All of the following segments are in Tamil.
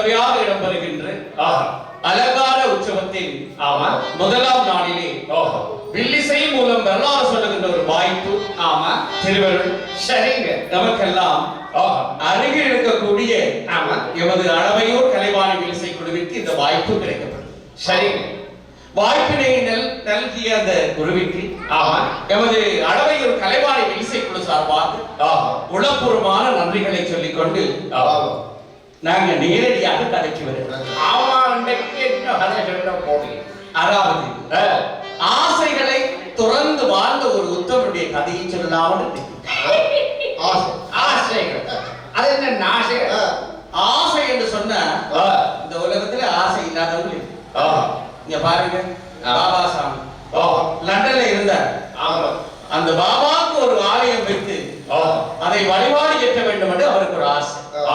தலைமையாக இடம்பெறுகின்ற அலங்கார உற்சவத்தில் முதலாம் நாளிலே வில்லிசை மூலம் வரலாறு சொல்லுகின்ற ஒரு வாய்ப்பு திருவருள் சரிங்க நமக்கெல்லாம் அருகில் இருக்கக்கூடிய எமது அளவையூர் கலைவாணி வில்லிசை குழுவிற்கு இந்த வாய்ப்பு கிடைக்கப்படும். சரிங்க, வாய்ப்பினை நல்கிய அந்த குருவிற்கு எமது அளவையூர் கலைவாணி வில்லிசை குழு சார்பாக உளப்பூர்வமான நன்றிகளை சொல்லிக் கொண்டு நாங்க நேரடியாக கதைக்கு வருகிறோம். அதாவது ஆசைகளை துறந்து வாழ்ந்த ஒரு உத்தமனுடைய கதையை சொல்லலாம். ஆசை என்று சொன்ன இந்த உலகத்துல ஆசை இல்லாதவங்க இங்க பாருங்க. பாபா சாமி லண்டன்ல இருந்தார். அந்த பாபாவுக்கு ஒரு ஆலயம் வைத்து அதை வழிபாடு ஏற்ற வேண்டும் என்று அவருக்கு ஒரு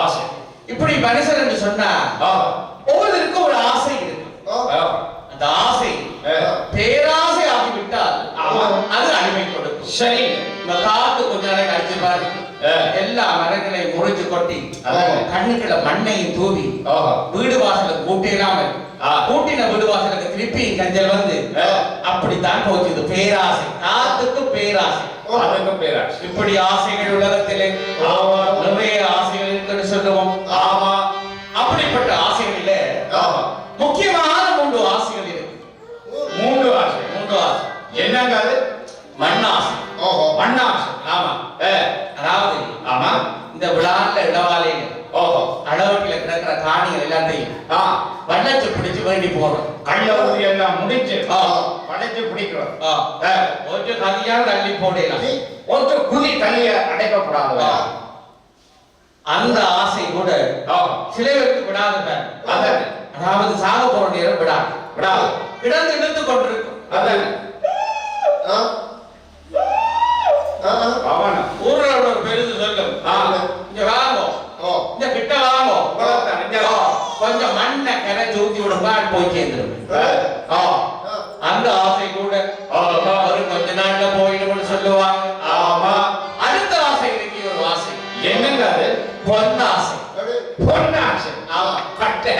ஆசை. இப்படி மனுஷன் என்று சொன்னா ஒவ்வொருத்தருக்கும் ஒரு ஆசை இருக்கு. அந்த ஆசை பேராசை ஆகிவிட்டால் அது அடிமை கொடுக்கும். சரி, காத்து கொஞ்ச நாளைக்கு அடிச்சு பாருங்க, எல்லா மரங்களையும் முறிச்சு கொட்டி கண்ணுக்குள்ள மண்ணையும் தூவி வீடு வாசலுக்கு கூட்டிடாமல் கூட்டின வீடு வாசலுக்கு திருப்பி கஞ்சல் வந்து அப்படித்தான் போச்சு. பேராசை, காத்துக்கு பேராசை, இப்படி ஆசைகள் உலகத்திலே நிறைய ஆசைகள் இருக்குன்னு சொல்லுவோம். அப்படிப்பட்ட ஆசைகளில முக்கியமான 3 ஆசைகள் இருக்கு. 3 ஆசை. என்னங்க அது? மண்ணாசை. மண்ணாசை. அதாவது இந்த விழால இடவாலையில அளவுக்குள்ள கிடக்கிற காணிகள் எல்லாத்தையும் வண்ணச்சு பிடிச்சு வேண்டி போறோம். கள்ளவுதி எல்லாம் முடிச்சு வண்ணச்சு பிடிக்கிறோம். கொஞ்சம் கதியா தள்ளி போடலாம், கொஞ்சம் குதி தள்ளிய அடைக்கப்படாது. அந்த ஆசை கூட சில பேருக்கு விடாது. அதாவது சாக போற நேரம் விடாது கிடந்து இழுத்து கொண்டிருக்கும். ஊர்ல ஒரு பெருசு சொல்லும், இங்க வாங்கோ, இந்த கிட்ட வாங்கோ, கொஞ்சம் மண்ணை கரைச்சு ஊத்தி விடுங்க போய் சேர்ந்துடும். அந்த ஆசை கூட ஒரு கொஞ்ச நாள்ல போயிடும்னு சொல்லுவாங்க. அடுத்த ஆசை இருக்கு, ஒரு ஆசை. என்னங்க அது? பொன்னாசை. பொன்னாசை. கட்டை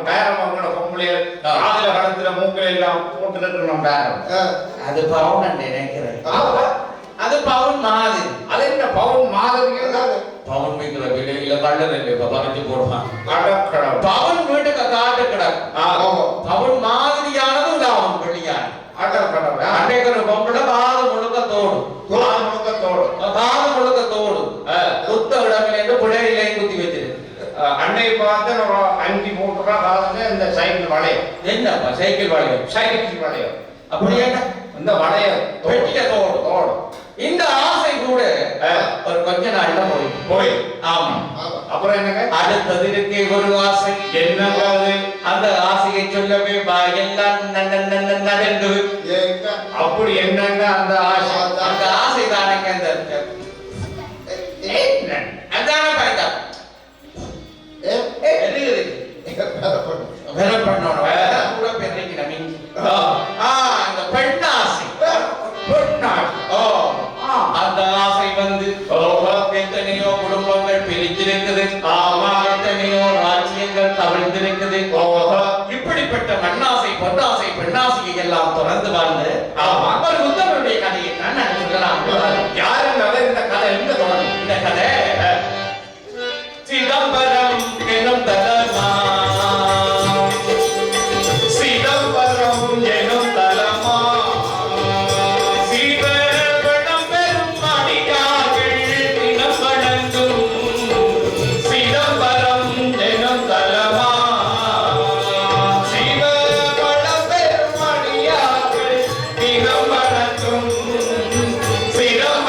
பேரமோட பொம்பளை காதல கடத்துல மூக்கில எல்லாம் போட்டு இருக்கணும் பேரம். அது பவுன் நினைக்கிறேன். அது பவுன் மாதிரி. அது என்ன பவுன் மாதிரி? பவுன் விற்கிற விலையில கள்ளர் இல்லை, பறிச்சு போடுவான். பவுன் வீட்டுக்கு காட்டு கிடக்கும். பவுன் மாதிரியானது அவன் வெள்ளியான அன்றைக்கு பொம்பளை காது முழுக்க தோடு, காது முழுக்க தோடு, குத்த இடமில்லை பிள்ளையிலே குத்தி வச்சிருக்கு. அன்னை பார்த்து 5 3 ரூபா காதுல இந்த சைக்கிள் வளையம். என்னப்பா சைக்கிள் வளையம்? சைக்கிள் வளையம். அப்படியே இந்த வளையம் வெட்டிய தோடு. இந்த ஆசை கூட ஒரு கொஞ்ச நாள்ல போய் அப்புறம் என்னங்க அடுத்தது இருக்கே ஒரு ஆசை. என்னங்க அது? அந்த ஆசையை சொல்லவே எல்லாம் நடந்து. அப்படி என்னங்க அந்த ஆசை? அந்த ஆசை தானங்க அதான பயந்தா வேற பண்ணணும் கூட பெண்ணைக்கு நம்பிக்கை. அந்த பெண்ணாசை, அந்த ஆசை வந்து எத்தனையோ குடும்பங்கள் பிரிச்சிருக்குது, எத்தனையோ ராஜ்யங்கள் தவிழ்ந்திருக்குது. இப்படிப்பட்ட மண்ணாசை, பொன்னாசை, பெண்ணாசையை எல்லாம் தொடர்ந்து வாழ்ந்து ஒரு உத்தமனுடைய கதையை நான் சொல்லலாம். யாருன்னால இந்த கதை எங்க தொடங்கும்? இந்த கதை சிதம்பரம் எனும் தலமா, சிதம்பரம் எனும் தலமா, சிவபடம் பெரும் அடியார்கள் தினம் வணங்கும் சிதம்பரம் எனும் தலமா, சிவபடம் பெரும் அடியார்கள் தினம் வணங்கும் சிதம்பரம்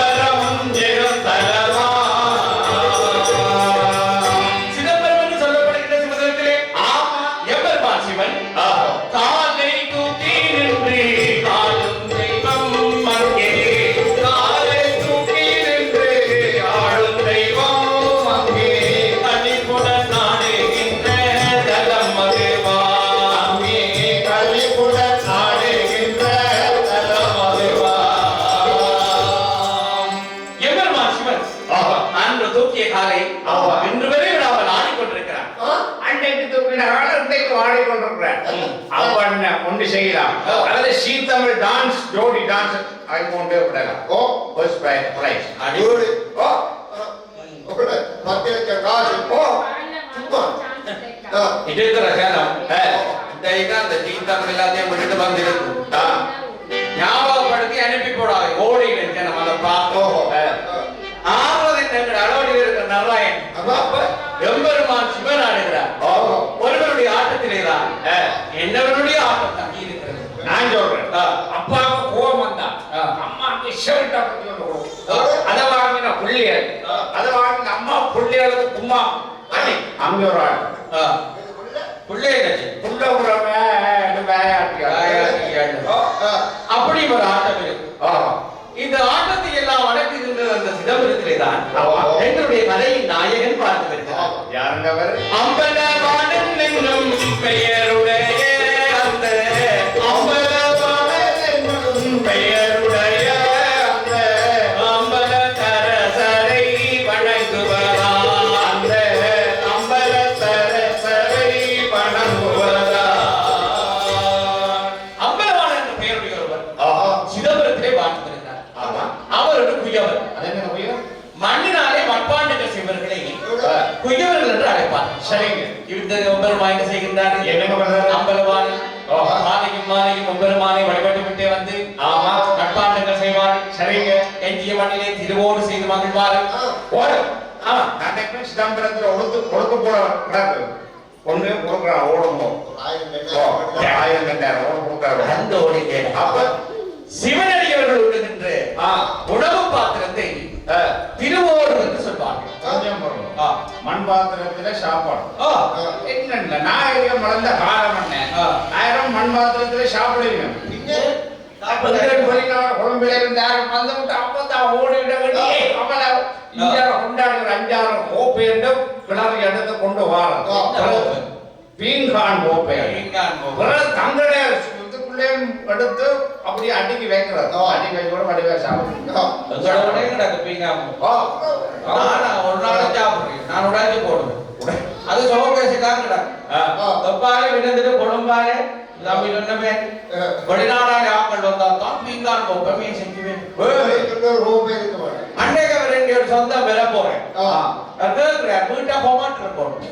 ஒன்று செய்யலாம். அதாவது சீத்தமிழ் டான்ஸ் ஜோடி டான்ஸ் அது கொண்டு விடலாம். ஓ ஃபர்ஸ்ட் பிரைஸ் அடியோடு ஓ மத்திய காசு ஓ சும்மா இது இருக்கிற சேலம் இந்த சீத்தமிழ் எல்லாத்தையும் விட்டுட்டு வந்துருக்கு ஞாபகப்படுத்தி அனுப்பி போடாது ஓடி இருக்க நம்ம அதை பார்த்தோம். ஆறுவது எங்கள் அளவடியில் இருக்கிற நாராயண் எம்பெருமான் சிவன் ஆடுகிறார். ஒருவருடைய ஆட்டத்திலே தான் என்னவனுடைய ஆட்டம் தங்கி இருக்கிறது. நான் சொல்றேன், அப்பாவுக்கு கோபம் வந்தா அம்மாவுக்கு ஷர்ட்டா அதை வாங்கின புள்ளியல், அதை வாங்கின அம்மா புள்ளியலுக்கு கும்மா அங்க ஒரு ஆட்டம் புள்ள அப்படி ஒரு ஆட்டம் இருக்கு. இந்த ஆட்டத்தை எல்லாம் அடக்குகின்ற அந்த சிதம்பரத்திலே தான் எங்களுடைய கதையின் நாயகன் பார்த்து வருகிறார். யாருங்க அவர்? அம்பலவாணன் என்னும் பெயருடைய அந்த அம்பலவாணன் என்னும் பெயருடைய அந்த அம்பல தரசரை வணங்குவதா அந்த அம்பல தரசரை வணங்குவதா. அம்பலவாணன் என்ற பெயருடைய ஒருவர் சிதம்பரத்திலே வாழ்ந்து வருகிறார். அவரோட குயவர் மண்ணினாலே மட்பாண்டங்கள் செய்வர்களை குயவர்கள் என்று அழைப்பார். சரிங்க. இந்த எம்பெருமான் என்ன செய்கின்றார்? அம்பலவான் மாலையும் எம்பெருமானை வழிபட்டு விட்டே வந்து மட்பாண்டங்கள் செய்வார். சரிங்க. எஞ்சிய மண்ணிலே திருவோடு செய்து மகிழ்வார். சிதம்பரத்தில் கொடுத்து போட கிடக்கு ஒண்ணு கொடுக்குறான் ஓடும் 1000 ஓட கொடுக்குறாரு அந்த ஓடி அப்ப சிவனடியவர்கள் விடுகின்ற உணவு பாத்திரத்தை திருவோடு என்று சொல்வார்கள். மண் பாத்திரத்துல சாப்பாடு என்ன நாயகம் வளர்ந்த காலம் என்ன மண் பாத்திரத்துல சாப்பிடுவீங்க. குழம்பில இருந்து யாரும் வந்து விட்டு அப்பதான் ஓடிவிட கொண்டாடுகிற 5-6 கோப்பை என்று கிளறி எடுத்து கொண்டு வாரம் பீங்கான் கோப்பை தங்களுடைய எடுத்து அப்படியே அடிக்கி வைக்கிறது. அடிக்கி வைக்க வடிவா சாப்பிடுறேன். ஒரு நாள் சாப்பிடுறேன். நான் உடாஞ்சி போடுவேன். அது சோகேசுக்காக தொப்பாலே விழுந்துட்டு கொடும்பாலே தமிழ் ஒண்ணுமே வெளிநாடாலே ஆக்கள் வந்தால்தான் பீங்கான் கோப்பமே செஞ்சுவேன். அன்றைக்கு ரெண்டு சொந்தம் பெற போறேன். வீட்டை போமாட்டு இருக்கணும்.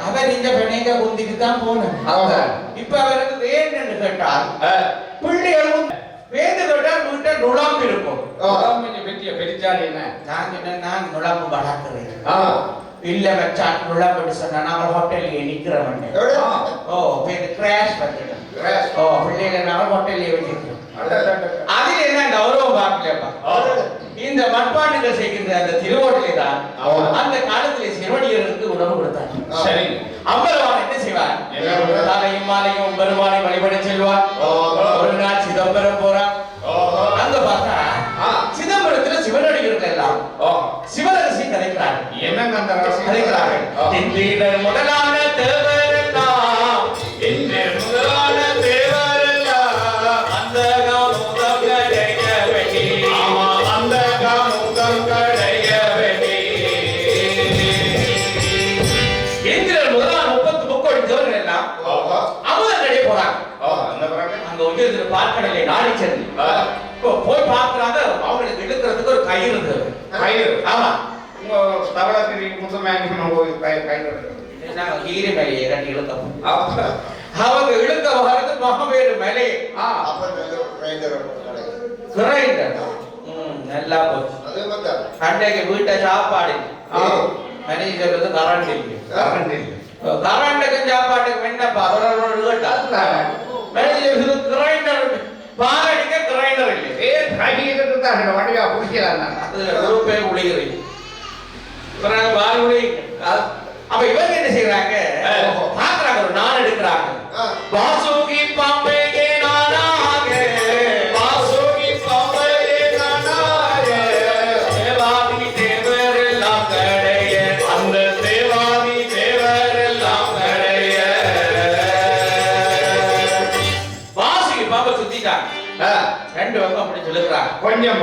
அவர் இந்த பெண்ணைங்க குந்திட்டு தான் போனேன். இப்ப அவருக்கு வேணும்னு கேட்டால் பிள்ளைகளும் வேந்து கேட்டால் வீட்டை நுழாம்பு இருக்கும். நான் நுழாம்பு வளர்க்கிறேன். இல்ல வச்சா நுழாம்பு சொன்னா நாங்கள் ஹோட்டல்ல நிக்கிறவன். ஓ பேரு கிராஷ் பண்ணிட்டோம். ஓ பிள்ளைகளை நாங்கள் ஹோட்டல்ல வச்சிருக்கோம். அதில் என்ன கௌரவம் பார்க்கலப்பா. இந்த மட்பாண்டுகள் செய்கின்ற அந்த திருவோட்டிலே தான் அந்த காலத்திலே சிறுவடியர்களுக்கு உணவு கொடுத்தார். சரி. அம்பலவான் என்ன செய்வார்? காலையும் மாலையும் பெருமானை வழிபட செல்வார். ஒரு நாள் சிதம்பரம் போறார். அங்க பார்த்தா சிதம்பரத்துல சிவனடிகள் எல்லாம் சிவரகசி கலைக்கிறார்கள். என்னங்க அந்த கலைக்கிறார்கள்? முதலான தேவரெல்லாம் முதலான தேவரெல்லாம் அந்த காமுகம் கடைய வெடி அந்த காமுகம் கடைய வெடி. இந்திரன் முதலான 30 முக்கோடி தேவர்கள் எல்லாம் அமுதங்கடை போறாங்க. அங்க வந்து பார்க்கடலை நாடி சென்று போய் பார்க்கிறாங்க. அவங்களுக்கு இழுக்கிறதுக்கு ஒரு கயிறு இருந்தது. கயிறு? ஆமா. உங்க தவளத்திரி கயிறு கீரி மேலையை கட்டி இழுத்தோம். அவங்க இழுக்க வரது மகவேறு மேலே நல்லா போச்சு. அன்றைக்கு வீட்டை சாப்பாடு மனைவி சொல்றது கரண்ட் இல்லை. கரண்ட்டுக்கும் சாப்பாட்டுக்கு என்னப்பா மனைவி சொல்றது கிரைண்டர் பாலடிக்க கிரைண்டர் இல்லை. வடிவா குடிக்கிறாங்க. அப்ப இவங்க என்ன செய்யறாங்க? பாக்குறாங்க, ஒரு நாள் எடுக்கிறாங்க. வாசுகி பாம்பையே நானாக வாசுகி பாம்பையே நானாக தேவாதி தேவர் எல்லாம் கடைய அந்த தேவாதி தேவர் எல்லாம் கடைய வாசுகி பாம்பை சுத்திட்டாங்க. 2 பக்கம் அப்படி சொல்லுறாங்க. கொஞ்சம்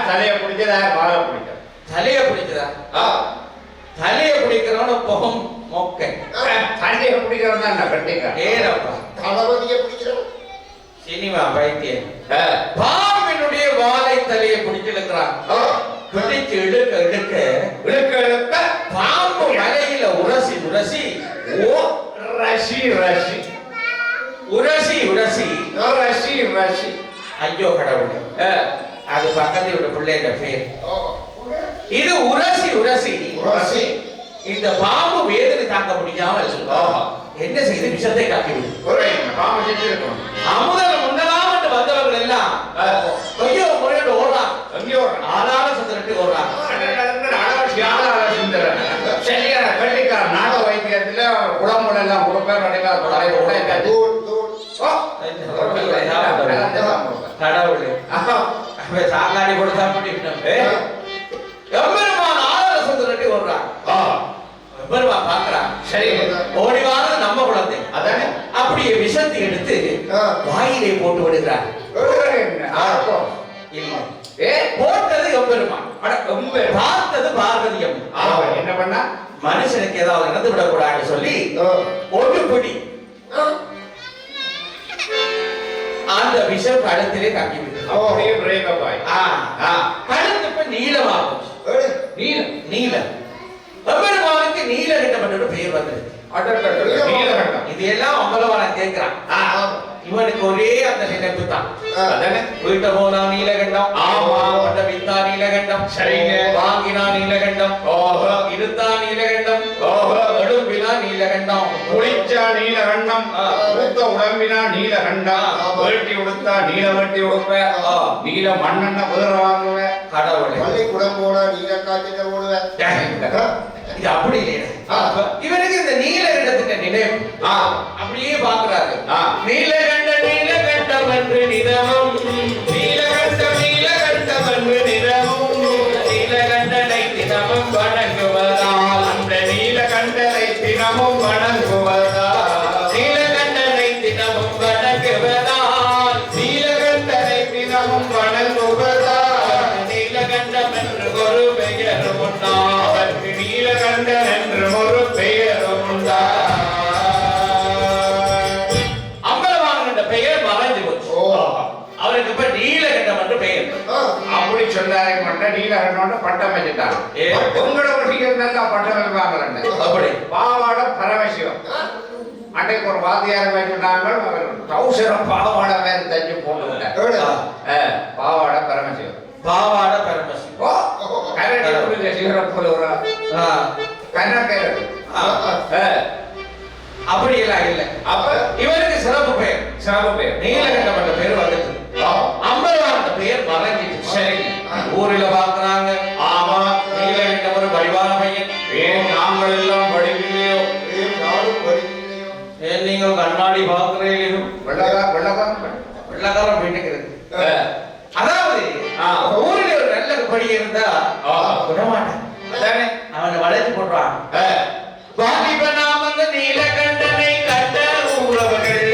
தலையை பிடிச்சதா வாழை பிடிச்சதா? தலையை பிடிச்சதா? தலையை பிடிக்கிறவன போகும் மொக்கை. தண்ணியை பிடிக்கிறதா என்ன கட்டிக்க ஏனப்பா தளபதியை பிடிக்கிறோம். சினிமா பைத்தியம். பாம்பினுடைய வாலை தலையை பிடிச்சிருக்கிறான். பிடிச்சு இழுக்க இழுக்க இழுக்க இழுக்க பாம்பு மலையில உரசி உரசி ஓ ரசி ரசி உரசி உரசி ரசி ரசி ஐயோ கடவுளே. அது பக்கத்தில் உள்ள பிள்ளைங்க பேர். இது உரசி உரசி உரசி. இந்த பாம்பு வேதனை தாங்க முடியாமல் என்ன செய்து விஷத்தை காட்டிவிடும். பாம்பு செஞ்சிருக்கோம். அமுதல் முன்னலாம் என்று வந்தவர்கள் எல்லாம் ஐயோ முறையோடு ஓடுறான். எங்கேயோ ஆளால சுந்தரட்டு ஓடுறான். சரியான கட்டிக்கார நாக வைத்தியத்துல குளமுள்ள எல்லாம் கொடுப்பேன் கடவுளே சாக்காடி கொடுத்தா எம்பெருமான் ஆளால சுந்தரட்டு ஓடுறான். எம்பெருமான் பாக்குறான். சரி ஓடி வாரது நம்ம குழந்தை அதானே. அப்படியே விஷத்தை எடுத்து வாயிலே போட்டு விடுகிறார். போட்டது எம்பெருமான். பார்த்தது பார்வதி அம்மன். என்ன பண்ணா மனுஷனுக்கு ஏதாவது நடந்து விடக்கூடாதுன்னு சொல்லி ஒரு பிடி அந்த விஷம் கழுத்திலே தங்கி விட்டு கழுத்து இப்ப நீளமாகும். நீலம் நீலம் எம்பெருமானுக்கு நீலகண்டம் என்ற பெயர் வந்தது. இது எல்லாம் அம்பலவான கேட்கிறான். இவனுக்கு ஒரே அந்த நினைப்பு தான். வீட்டை போனா நீலகண்டம், வித்தா நீலகண்டம், சரிங்க வாங்கினா நீலகண்டம், இருந்தா நீலகண்டம், எடும்பினா நீலகண்டம், குளிச்சா நீலகண்டம், உடுத்த உடம்பினா நீலகண்டம், வேட்டி உடுத்தா நீல வேட்டி உடுப்பேன், நீல மண்ணெண்ண குதிரை வாங்குவேன். கடவுளே பள்ளிக்கூடம் போனா நீல காய்ச்சல ஓடுவேன். இது அப்படி இல்லையா? இவனுக்கு இந்த நீலகண்டத்தின் நினைவு அப்படியே பாக்குறாரு. நீலகண்ட நீலகண்டம் என்று நிதமும் நீலகண்டம் நீலகண்டம் என்று நிதமும் நீலகண்டனை தினமும் வணங்குவதால் அந்த நீலகண்டனை தினமும் வணங்குவதால் நீலகண்டனை தினமும் வணங்குவதால் நீலகண்டனை தினமும் வணங்குவதால் நீலகண்டம் என்று ஒரு பெயர் உண்டா. அவருக்கு நீலகண்டன் என்று ஒரு பெயர் உண்டா. அவருக்கு இப்ப நீலகண்டம் என்று பெயர். அப்படி சொன்னாரே மட்டும் நீலகண்டம் பட்டம் வச்சுட்டாங்க. உங்களோட நல்லா பட்டம் வைப்பாங்க. அப்படி பாவாட பரமசிவம் அன்றைக்கு ஒரு வாத்தியார் வைக்கிட்டாங்க. டவுசரம் பாவாடை வேற தஞ்சு போட்டு பாவாட பரமசிவம் பாவாட பரமசிவம் கரடி சிவரப்புல ஒரு கண்ணக்கேர் அப்படி எல்லாம் இல்லை. அப்ப இவருக்கு சிறப்பு பெயர் நீலகண்டம் என்ற பெயர் வந்துட்டு அம்பலவான பெயர் மறைஞ்சிட்டு. சரி ஊரில பாக்குறாங்க. ஆமா நீலகண்டம் ஒரு வடிவான பையன். ஏன் நாங்கள் எல்லாம் படிக்கலையோ? நானும் படிக்கலையோ? ஏன் நீங்க கண்ணாடி பாக்குறீங்களோ? வெள்ளக்காரன் வீட்டுக்கு அதாவது ஊரில் ஒரு நல்ல படி இருந்தா விடமாட்டேன். அவனை வளைச்சு போடுறான். வாலிபனாம் அந்த நீலகண்டனை கண்ட ஊரவர்கள்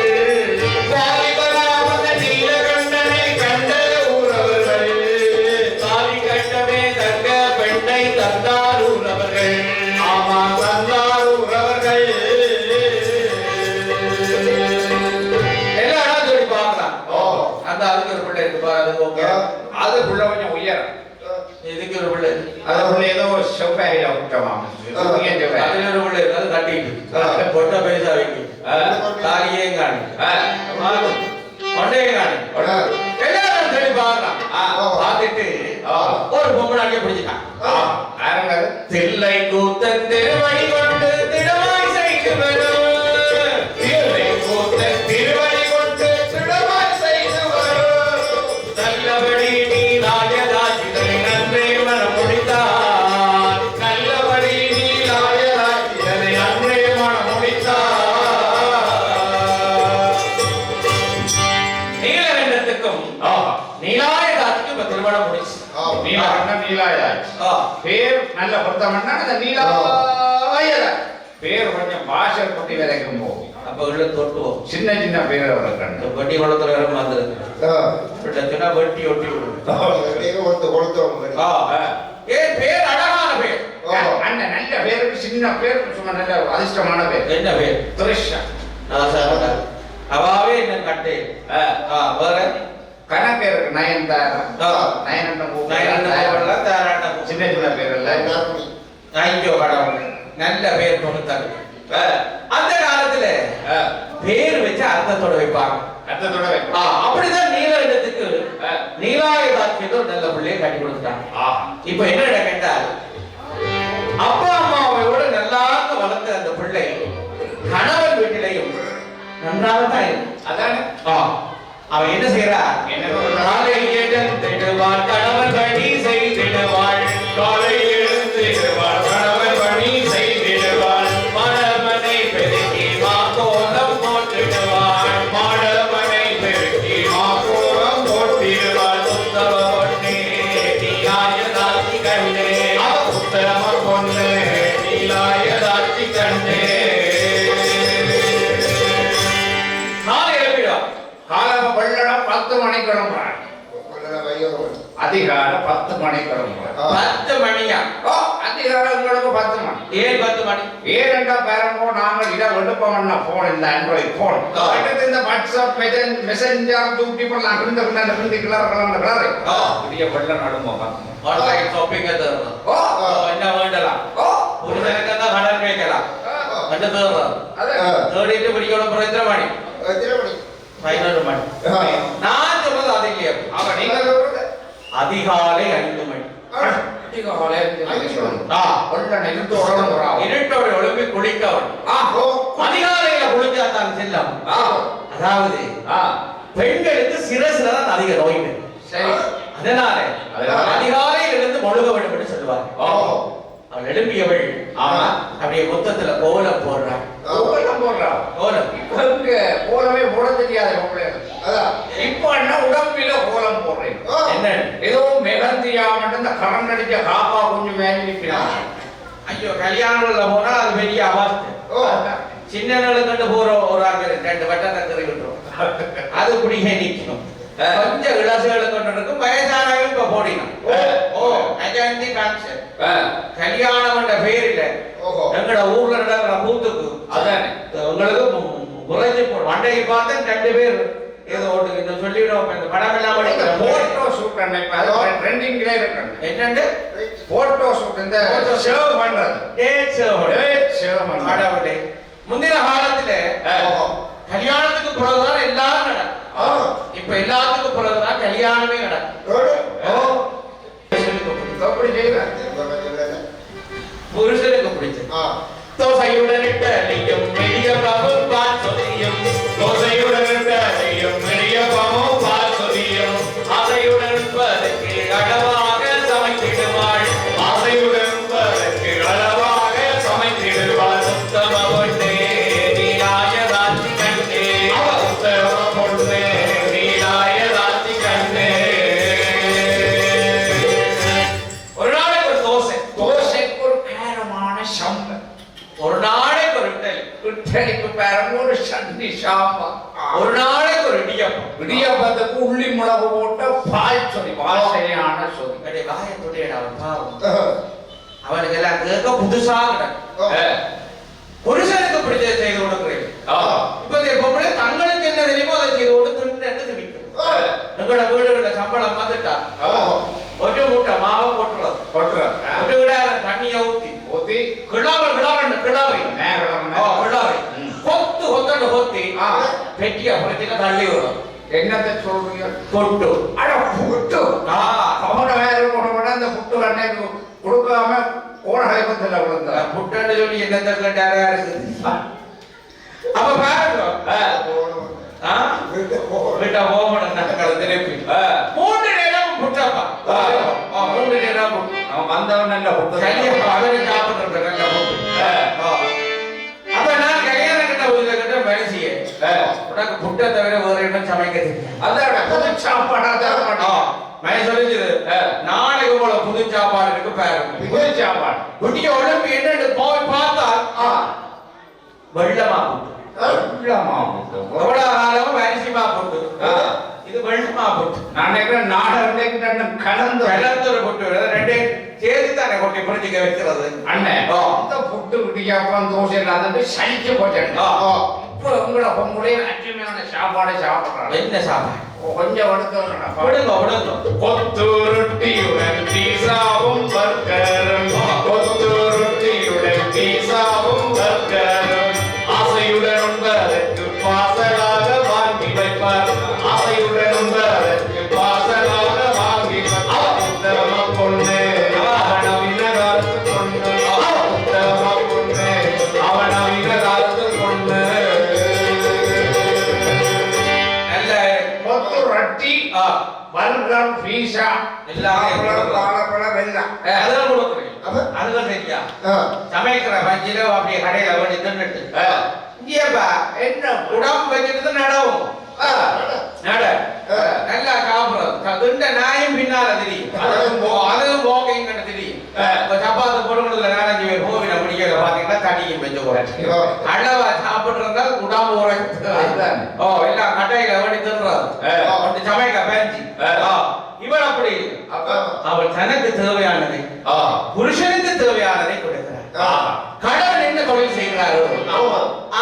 வாலிபனாம் அந்த நீலகண்டனை கண்ட ஊரவர்கள் தாலி கட்டவே தங்க பெண்ணை தந்தார் ஊரவர்கள். ஆமா தந்தார் ஊரவர்கள். எல்லாம் சொல்லி பார்க்கலாம். அந்த அதுக்கு ஒரு பிள்ளை இருக்கு பாரு. அது ஓகே. அது புள்ள கொஞ்சம் உயரம். இதுக்கு ஒரு பிள்ளை அது ஏதோ செவ்வாயில விட்டமா அதுல ஒரு பிள்ளை அது கட்டிட்டு பொட்ட பெருசா வைக்கு தாலியே காணி கொண்டையே காணி எல்லாரும் சொல்லி பார்க்கலாம். பார்த்துட்டு ஒரு பொம்பளாடியை பிடிச்சிட்டான். தில்லை கூத்தன் திருவடி கொண்டு திடமாய் செய்து வரும். தில்லை கூத்தன் திருவடி கொண்டு திடமாய் செய்து வரும். நல்லபடி நீ ராஜராஜிதனை நன்றே மன முடித்தார். நல்லபடி நீ ராஜராஜிதனை நன்றே மன முடித்தார். நீலகண்டத்துக்கும் நீலாயதாத்துக்கும் இப்ப திருமணம் முடிச்சு. நீலகண்டம் நீலாயதாச்சு பேர் நல்ல பொருத்தம்னா அந்த நீலாயதாச்சு பேர் கொஞ்சம் பாஷை கொட்டி விதைக்கும் போகும். அப்ப உள்ள தொட்டுவோம். சின்ன சின்ன பேர் அவருக்கு வட்டி குளத்துல வேற வந்துருக்கு. சின்ன வட்டி ஒட்டி விடுவோம். ஏன் பேர் அழகான பேர். அண்ணன் நல்ல பேருக்கு சின்ன பேர் சும்மா நல்ல அதிர்ஷ்டமான பேர். என்ன பேர்? துரிஷா. நான் சார் அவாவே என்ன கட்டே வேற கணக்கு இருக்கு நயன்தாரா. நயனண்டம் சின்ன சின்ன பேர் இல்ல. ஐயோ கடவுள் நல்ல பேர் கொடுத்தாரு. அந்த காலத்துல பேர் வச்சு அர்த்தத்தோட வைப்பாங்க. அர்த்தத்தோட வைப்பாங்க. அப்படிதான் நீலகண்டத்துக்கு நீலாயுதாட்சியத்தை ஒரு நல்ல பிள்ளையை கட்டி கொடுத்துட்டாங்க. இப்ப என்ன கேட்டால் அப்பா அம்மாவோட நல்லாக வளர்த்த அந்த பிள்ளை கணவன் வீட்டிலையும் நன்றாகத்தான் இருக்கு. அதானே அவன் என்ன செய்யறான்? காலை எழுந்திடுவாள் கணவன் பணி செய்திடுவாள். காலை எழுந்திடுவாள் கணவன் பணி செய்திடுவாள். மணமனை பெருக்கி மாக்கோலம் போட்டிடுவாள். மணமனை பெருக்கி மாக்கோலம் போட்டிடுவாள். உத்தம பொண்ணே நீலாயதாட்சி கண்ணே. உத்தம பொண்ணே நீலாயதாட்சி கண்ணே. காலம் பள்ளம் 10 மணி கிளம்புறான். அதிகாரம் 10 மணி கிளம்புறான். 10 மணியா? அதிகாரம் உங்களுக்கு 10 மணி. ஏன் 10 மணி? ஏனென்றா பேரம்போ நாங்கள் இதை வெளுப்பமண்ண போன் இந்த ஆண்ட்ராய்டு போன் அடுத்து இந்த வாட்ஸ்அப் மெசேஞ்சர் தூக்கி பண்ணலாம். கிண்டி கிளறு புதிய பள்ள நடுமோ ஆன்லைன் ஷாப்பிங் என்ன வேண்டலாம்? ஒரு சனக்கா கடன் வைக்கலாம். என்ன தேடிட்டு பிடிக்கணும். அப்புறம் எத்தனை மணி? 11 மணி. நான் சொல்றது அது இல்லையா? அவன் நீங்க சொல்றது அதிகாலை 5 மணி. அதிகாலை 5 மணி. இருட்டோட ஒழுங்கி குளிக்கவன். அதிகாலையில குளிச்சா தான் செல்லம். அதாவது பெண்களுக்கு சிரசுல தான் அதிக நோய். சரி, அதனால அதிகாலையில் இருந்து முழுக வேண்டும் என்று சொல்லுவாங்க. அவள் எழுப்பியவள் அப்படியே மொத்தத்துல கோலம் போடுறான். கோலம் கோலமே போட தெரியாத இப்ப என்ன உடம்பில கோலம் போடுறேன். என்ன ஏதோ மெகந்தியாம இந்த கரம் நடிச்ச காப்பா கொஞ்சம் மேலே நிற்கிறான். ஐயோ கல்யாணம்ல போனா அது பெரிய அவஸ்தை. சின்னங்களுக்கு கண்டு போற ஒரு ஆள் 2 வட்டத்தை கறி விட்டுரும். அது குடியே நிற்கும். கொஞ்சம் இளசுகளை கொண்டு இருக்கும். வயசானவங்க இப்ப போடினோம். அஜந்தி கான்செப்ட் கல்யாணம் என்ற பேரில் எங்கட ஊர்ல நடக்கிற கூத்துக்கு அதானே உங்களுக்கு குறைஞ்சி மண்டையை பார்த்து 2 பேர் ஏதோ ஒன்று இந்த சொல்லிவிடும். இந்த படம் எல்லாம் போட்டோ ஷூட் ட்ரெண்டிங்ல இருக்கு. என்னண்டு போட்டோ ஷூட் இந்த சேவ் பண்றது சேவ் பண்றது. முந்தின காலத்துல கல்யாணத்துக்கு பிறகுதான் எல்லாரும் நடக்கும். இப்ப எல்லாத்துக்கும் பிறகுதான் கல்யாணமே நடக்கும். புருஷனுக்கு பிடிச்சது தோசையுடன் இட்டலியும் மெடியப்பாவும் பால் சொதியும். தோசையுடன் இட்டலியும் மெடியப்பாவும் பால் சொதியும். அதையுடன் பதற்கு அளவாக சமைத்திடுவாள். அதையுடன் பதற்கு அளவாக சமைத்திடுவாள். உத்தம பொண்ணே நீலாயதாட்சி கண்ணே. உத்தம பொண்ணே நீலாயதாட்சி கண்ணே. ஒரு நாளைக்கு ஒரு தோசைக்கு ஒரு காரமான சம்பல். ஒரு நாளைக்கு ஒரு இட்டலிக்கு பேரம் ஒரு சட்னி சாம்பார். ஒரு நாளைக்கு ஒரு இடியப்பத்துக்கு உள்ளி மிளகு போட்ட பால் சொதி. வாசனையான சொதி. காயத்துடைய அவனுக்கு எல்லாம் கேட்க புதுசா கிடக்கும். புருஷனுக்கு பிடிச்சதை செய்து கொடுக்கிறேன். இப்ப பொம்பளை தங்களுக்கு என்ன தெரியுமோ அதை செய்து கொடுத்து திணிக்கும். எங்களோட வீடுகள சம்பளம் வந்துட்டா ஒரு மூட்டை மாவை போட்டுறது. ஒரு விட தண்ணியை ஊத்தி கிடாவை கொத்து கொத்தண்டு கொத்தி பெட்டியா பொறுத்தினா தள்ளி வரும். என்னத்தை சொல்றீங்க? கொட்டு. அட புட்டு. கவன வேற போன அந்த புட்டு அன்னைக்கு கொடுக்காம கோணலை பத்தில விழுந்த புட்டுன்னு சொல்லி என்னத்தை கேட்டாரா இருக்குது. அப்ப பாருங்க வீட்டை போகணும் திருப்பி 3 நேரம் புட்டப்பா. 3 நேரம் அவன் வந்தவன் நல்ல புட்டு அவரு சாப்பிட்டு நல்ல புட்டு. அப்ப நான் கல்யாணம் கிட்ட உயிரை கிட்ட மனுஷிய உனக்கு புட்டை தவிர வேற என்ன சமைக்க தெரியும். அதான் புது சாப்பாடா தர மாட்டோம். மனுஷன் சொல்லிச்சு நாளைக்கு போல புது சாப்பாடு இருக்கு பாருங்க. புது சாப்பாடு குட்டிய உடம்பு என்னன்னு போய் பார்த்தா வெள்ளமா புட்டு. எவ்வளவு காலமும் அரிசிமா போட்டு இது வெள்ளமா போட்டு. நான் நினைக்கிறேன் நாடகம் கலந்து ஒரு போட்டு 2 சேர்த்து தானே கொட்டி புரிஞ்சுக்க வைக்கிறது அண்ணன் அந்த புட்டு இடியாப்பம் தோசை இல்லாத சலிச்சு போட்டேன் இப்போ உங்களோட பொங்கலையும் அச்சுமையான சாப்பாடு சாப்பிட்றாங்க என்ன சாப்பாடு கொஞ்சம் வடுக்க விடுங்க விடுங்க கொத்து ரொட்டியுடன் பீஸாவும் பர்கரும் கொத்து ரொட்டியுடன் பீஸாவும் பர்கரும் ஆசையுடன் உண்பதற்கு பாசலாக வாங்கி வைப்பார் ஆசையுடன் உண்பதற்கு பாசலாக வாங்கி உத்தம பொண்ணு அவனவின காலத்து பொண்ணு உத்தம பொண்ணு அவனவின காலத்து பொண்ணு நல்ல கொத்து ரொட்டி பர்கர் பீஸா வாழைப்பழம் வெள்ளம் அதெல்லாம் கொடுக்குறேன் அதுதான் சரியா சமைக்கிற பஞ்சில அப்படியே கடையில வந்து தின்னுட்டு இங்கேப்பா என்ன உடம்பு வச்சுட்டு நடவும் நட நல்லா சாப்பிடுறது திண்ட நாயும் பின்னால தெரியும் அதுவும் போகையும் கண்டு தெரியும் சப்பாத்து பொருட்கள் நாலஞ்சு பேர் கோவில பிடிக்கிறத பாத்தீங்கன்னா தடியும் வச்சு கூட அளவா சாப்பிட்டு உடம்பு உரைச்சு எல்லாம் கட்டையில வடி தின்றது சமைக்க பேஞ்சு இவன் அப்படி அவள் தனக்கு தேவையானதை புருஷனுக்கு தேவையானதை கொடுக்கிறார் கடவுள் என்ன தொழில் செய்கிறாரோ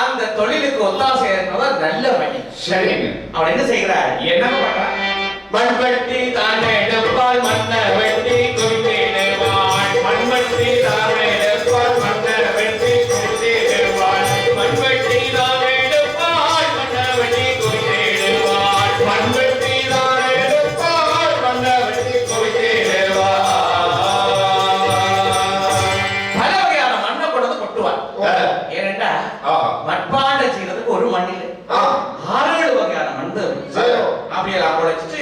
அந்த தொழிலுக்கு ஒத்தாசை இருப்பவர் நல்ல வழி சரிங்க அவன் என்ன செய்கிறார் என்ன பண்றான் மண்வெட்டி தானே எடுப்பால் மண்ண வெட்டி குவித்தேடுவாள் மண்வெட்டி தானே எடுப்பால் மண்ண வெட்டி குவித்தேடுவாள் மண்வெட்டி தானே எடுப்பால் மண்ண வெட்டி குவித்தேடுவாள் மண்வெட்டி தானே எடுப்பால் மண்ண வெட்டி குவித்தேடுவாள் பல வகையான மண்ணை கொண்டு கொட்டுவாள் ஏனென்றா மட்பாண்ட செய்யறதுக்கு ஒரு மண் இல்லை 6 வகையான மண் அப்படியெல்லாம் குழைச்சிட்டு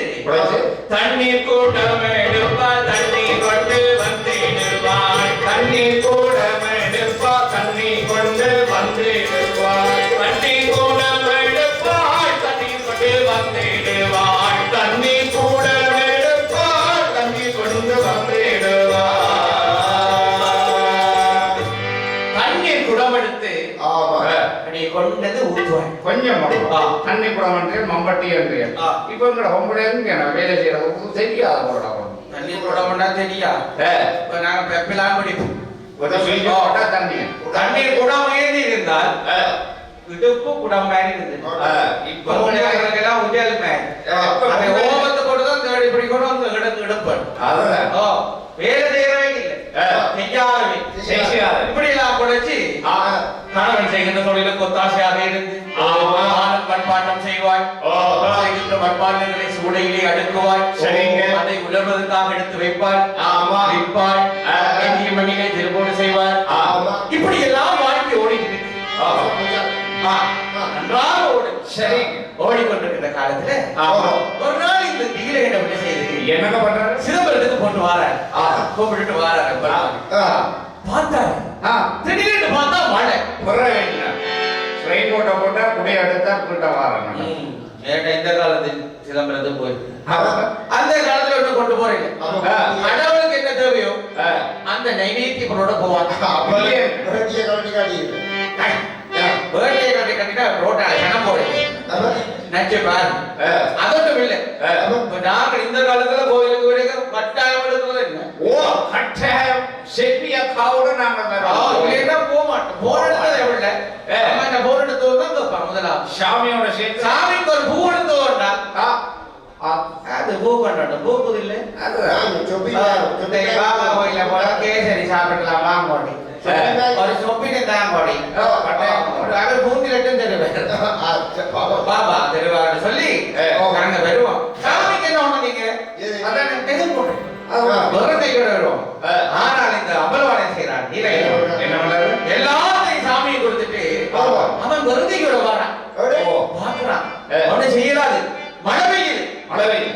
தண்ணீர் கூட்டம் எடுப்பா தண்ணீர் கொண்டு வந்திடுவாள் தண்ணீர் கூடம் எடுப்பா தண்ணீர் கொண்டு வந்திடுவாள் தண்ணீர் கூடம் எடுப்பாள் தண்ணீர் கொண்டு வந்திடுவாள் தண்ணீர் கூடம் எடுப்பாள் தண்ணீர் கொண்டு வந்திடுவாள் தண்ணீர் குடம் எடுத்து கொண்டது ஊற்றுவாள் கொஞ்சம் தண்ணி குடம் என்று மம்பட்டி என்று இப்ப எங்கட பொம்பளை வேலை செய்யறது தெரியாத போடா தண்ணி குடம்னா தெரியா இப்ப நாங்க பெப்பிலாம் பிடிப்போம் தண்ணீர் குடம் ஏந்தி இருந்தால் இடுப்பு குடம் மாதிரி இருந்தது இப்ப எல்லாம் உஜால் மாதிரி ஓபத்தை போட்டுதான் தேடி பிடிக்கணும் அந்த இடத்து இடுப்பன் வேலை செய்யறவே இல்லை செய்யாதவே இப்படி எல்லாம் குடைச்சு கணவன் செய்கின்ற தொழிலுக்கு ஒத்தாசையாக இருந்து பண்பாட்டம் செய்வாய் செய்கின்ற பண்பாட்டங்களை சூடையிலே அடுக்குவாய் அதை உலர்வதற்காக எடுத்து வைப்பாள் விற்பாள் மணிகளை திருப்போடு செய்வார் இப்படி எல்லாம் வாழ்க்கை ஓடிட்டு நன்றாக ஓடும் சரி ஓடிக்கொண்டிருக்கிற காலத்துல ஒரு நாள் இந்த திகில என்ன செய்து என்ன பண்றாரு சிதம்பரத்துக்கு போட்டு வாராரு கூப்பிட்டு வாராரு பார்த்தாரு திடீர்னு பார்த்தா மழை ஸ்ட்ரைட் போட்ட போட்டா குடைய அடுத்தா கிட்ட வாராங்க இந்த காலத்தில் சிதம்பரத்துக்கு போய் அந்த காலத்துல ஒண்ணு கொண்டு போறீங்க கடவுளுக்கு என்ன தேவையோ அந்த நைவேத்திய பொருளோட போவாங்க கட்டிட்டா ரோட்டால சனம் போடுங்க நச்சு பாரு அதொன்றும் இல்லை நாங்க இந்த காலத்துல கோயிலுக்கு வரைக்கும் கட்டாயம் எடுக்கிறது என்ன கட்டாயம் செப்பியா காவோட நாங்க இல்லைன்னா போக மாட்டோம் போர் எடுத்தது எவ்வளவு என்ன போர் எடுத்தது தான் கேட்பான் முதலாவது சாமியோட சேர்த்து சாமிக்கு ஒரு பூ எடுத்தோம்னா அது பூ பண்ணட்டும் பூக்குது இல்லை பாபா கோயில போல கேசரி சாப்பிடலாம் வாங்கோடி ஒரு சொப்பினை தான் கோடி அவர் பூந்தி லட்டும் தருவார் பாபா தருவார்னு சொல்லி நாங்க வருவோம் சாமிக்கு என்ன ஒண்ணு நீங்க விரதையோட வருவோம் ஆனால் இந்த அம்பலவாடை செய்யறான் என்ன பண்றாரு எல்லாத்தையும் சாமியை கொடுத்துட்டு அவன் விரதையோட வரான் பாக்குறான் ஒண்ணு செய்யலாது மழை பெய்யுது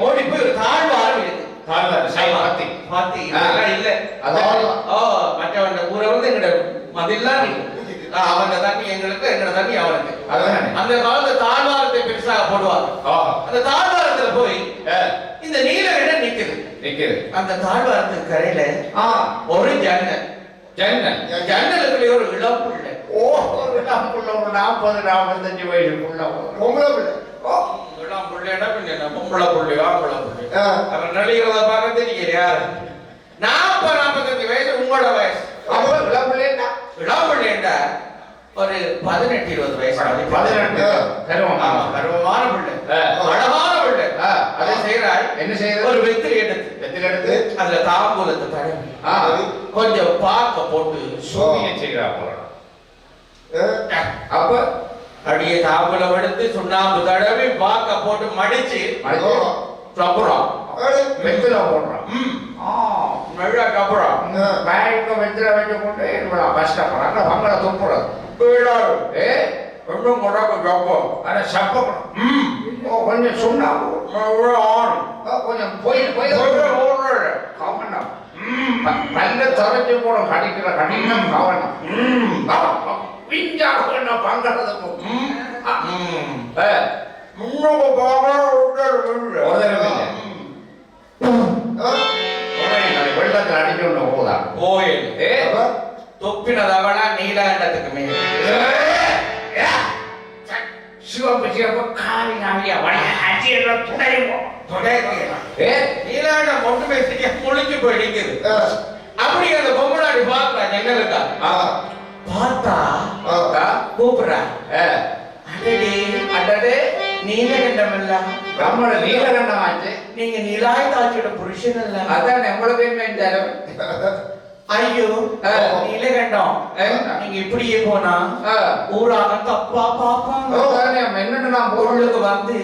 ஓடி போய் ஒரு தாழ்வாரம் இருக்கு பாத்தி இல்ல மற்றவன் ஊரை வந்து எங்கட மதில்லாம் அவன் தண்ணி எங்களுக்கு எங்கட தண்ணி அவனுக்கு அந்த காலத்துல தாழ்வாரத்தை பெருசாக போடுவாங்க அந்த தாழ்வாரத்துல போய் இந்த நீல இடம் நிக்குது அந்த தாழ்வாரத்துக்கு கரையில ஒரு ஜன்னலுக்குள்ளே ஒரு இளம் பிள்ளை ஒரு இளம் பிள்ளை ஒரு 40-45 வயசுக்குள்ள இளம் பிள்ளைன்னா பொம்பளை பிள்ளையோ ஆம்பளை பிள்ளை அவன் நடிக்கிறத பார்க்க தெரியல யாரு 45 வயசு உங்களோட வயசு. அப்ப இளம்பிள்ளைன்னா இளம் பிள்ளைண்டா ஒரு 18-20 வயசு. 18 கருவம். ஆமா, கர்வமான பிள்ளை, அழகான பிள்ளை. அதை செய்யறாள். என்ன செய்யறது? ஒரு வெத்திலை எடுத்து அதுல தாம்பூலத்தை தடவி கொஞ்சம் பாக்க போட்டு சூனியம் செய்கிறா போல. அப்ப அப்படியே தாம்பூலம் எடுத்து சுண்ணாம்பு தடவி பாக்க போட்டு மடிச்சு டப்புறம் வெத்தில போடுறான். நல்லா டப்புறம் பேங்க வெத்தில வச்சு கொண்டு இவ்வளவு கஷ்டப்படுறாங்க. வங்கட துப்புறது ஒன்றும் கொண்டாக்க ஜப்பம் அதை சப்பக்கணும். கொஞ்சம் சுண்ணாம்பு கொஞ்சம் போய் கவனம். பல்ல தொலைச்சு கூட கடிக்கிற கடினம் கவனம். பிஞ்சாக பங்கறதுக்கு வெள்ளத்தில் அடிக்கொண்டு போதா கோயில் தொப்பினதவனா நீலகண்டத்துக்கு மேல சிவப்பு சிவப்பு காவி காவியா நீலகண்டம் ஒன்றுமே சரியா முழிச்சு போய் நிக்குது. அப்படி அந்த பொம்மனாடி பாக்குறா ஜன்னலுக்கா பார்த்தா கூப்பிடுறா. அடடே நீலகண்டம் இல்ல நம்மளோட நீலகண்டம் ஆச்சு. நீங்க நிலாயதாட்சியோட புருஷன் இல்ல. அதான் நம்மளுக்கு என்ன ஐயோ நீலகண்டம் நீங்க இப்படியே போனா ஊராக தப்பா பாப்பாங்க. என்னன்னு நான் உள்ளுக்கு வந்து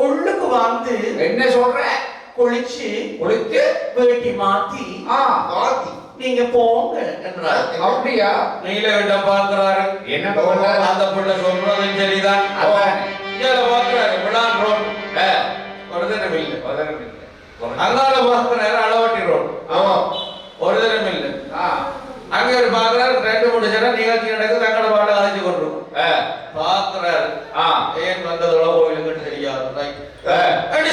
உள்ளுக்கு வந்து என்ன சொல்ற? குளிச்சு வேட்டி மாத்தி நீங்க போங்க என்றார். அப்படியா? நீலகண்டம் பார்க்கிறாரு. என்ன பண்றாரு? அந்த பிள்ளை சொல்றதும் சரிதான். பார்க்கிறாரு விழான் ரோடு ஒரு தினம் இல்லை. அங்கால பார்க்கிறாரு அளவட்டி ரோடு ஒரு தினம் இல்லை. அங்க ஒரு பார்க்கிறாரு 2-3 ஜனம் நிகழ்ச்சி நடக்குது. தங்கட பாட்டை அழைச்சு கொண்டிருக்கும். பார்க்கிறாரு ஏன் வந்ததோட கோயிலுக்கு தெரியாது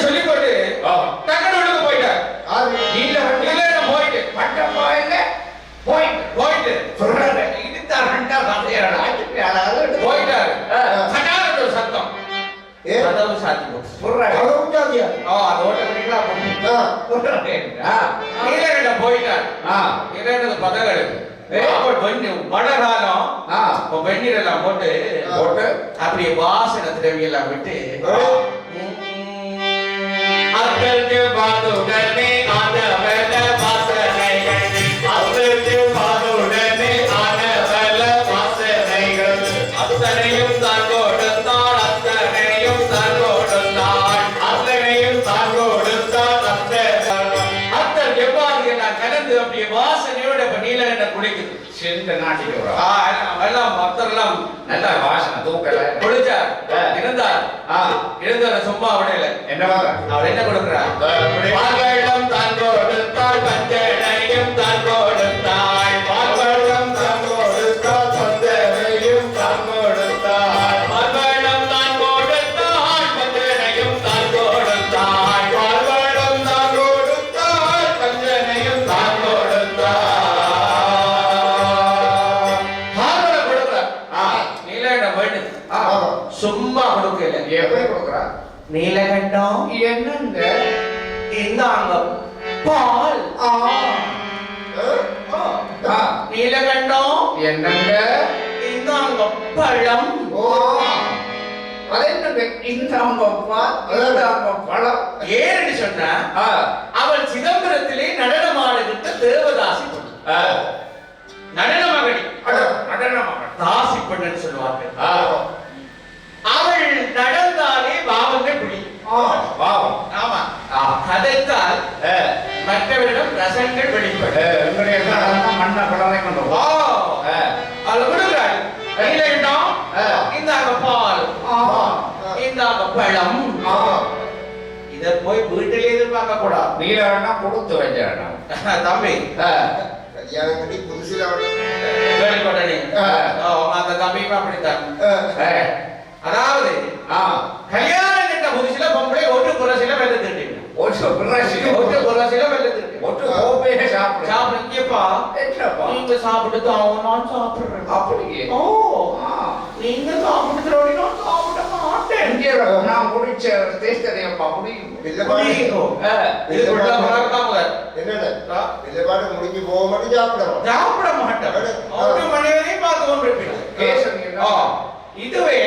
சொல்லி போட்டு தங்கட வீட்டுக்கு போயிட்டார். நீலகண்டம் போயிட்டு பட்டம் போயிட்டு சொல்றாரு போயிட்டாரு. சட்டாரு சத்தம் கதவு சாத்தி நீலகண்டம் போயிட்டார். நீலகண்டது பதங்களுக்கு வடகாலம் வெந்நீர் எல்லாம் போட்டு அப்படியே வாசனை திரவி எல்லாம் விட்டு வாசனையோட நீலகண்ட குளிக்குது. எல்லாம் பக்தர்லாம் நல்ல வாசனை தூக்கல குளிச்சார். இருந்தார் சும்மா விடல. என்ன அவர் என்ன கொடுக்கிறார்? தான் கொடுத்தாள் பஞ்சனையும் தான் கொடுத்தாள் பால்வளம் தான் கொடுத்தாள் பஞ்சனையும் தான் கொடுத்தாள் பால்வளம் தான் கொடுத்தாள் பஞ்சனையும் தான் கொடுத்தாள் பால்வளம் தான் கொடுத்தாள் பஞ்சனையும் தான் கொடுத்தாள். பால்வளம் கொடுக்கிறார். நீலகண்டம் வேண்டுது. சும்மா கொடுக்கல. எப்படி கொடுக்குறா? நீலகண்டம் என்னங்க இந்தாங்க பால். நீலகண்டம் என்னங்க இந்தாங்க பழம். அது என்னங்க இந்தாங்க பழம்? ஏன்னு சொன்னா அவள் சிதம்பரத்திலே நடனமாடுகிட்ட தேவதாசி பொண்ணு. நடன மகடி தாசி பொண்ணுன்னு சொல்லுவாங்க. அவள் நடந்தாலே பாவங்கள் பிடிக்கும். ஆமா, கதைத்தால் மற்றவரிடம் ரசங்கள் வெளிப்படும். மண்ண பழமை கொண்டு விடுகிறாள். இந்தாங்க பால், இந்தாங்க பழம். இத போய் வீட்டிலே எதிர்பார்க்க கூடாது. நீலகண்டா கொடுத்து வச்சான் தம்பி. கல்யாணம் கட்டி புதுசுல கேள்விப்பட்ட நீங்க அந்த தம்பியும் அப்படித்தான். அதாவது கல்யாணம் கட்ட புதுசுல பொம்பளை ஒன்று புரசில வெள்ள திட்டீங்க. ஒன்று புரசில வெள்ள திட்டு ஒன்று கோப்பையே சாப்பிடுங்கப்பா. நீங்க சாப்பிட்டு நான் சாப்பிடுறேன். அப்படியே நீங்க சாப்பிடுறோம் நான் சாப்பிட மாட்டேன். நான் முடிச்ச தேசத்தையப்பா முடியும். குடிக்கும். இதுக்குள்ள பழக்கம் என்னடா வில்லபாடு முடிஞ்சு போக மட்டும் சாப்பிடணும். சாப்பிட மாட்டேன். ஒரு மணி வரையும் பார்த்து கொண்டிருப்பேன். இதுவே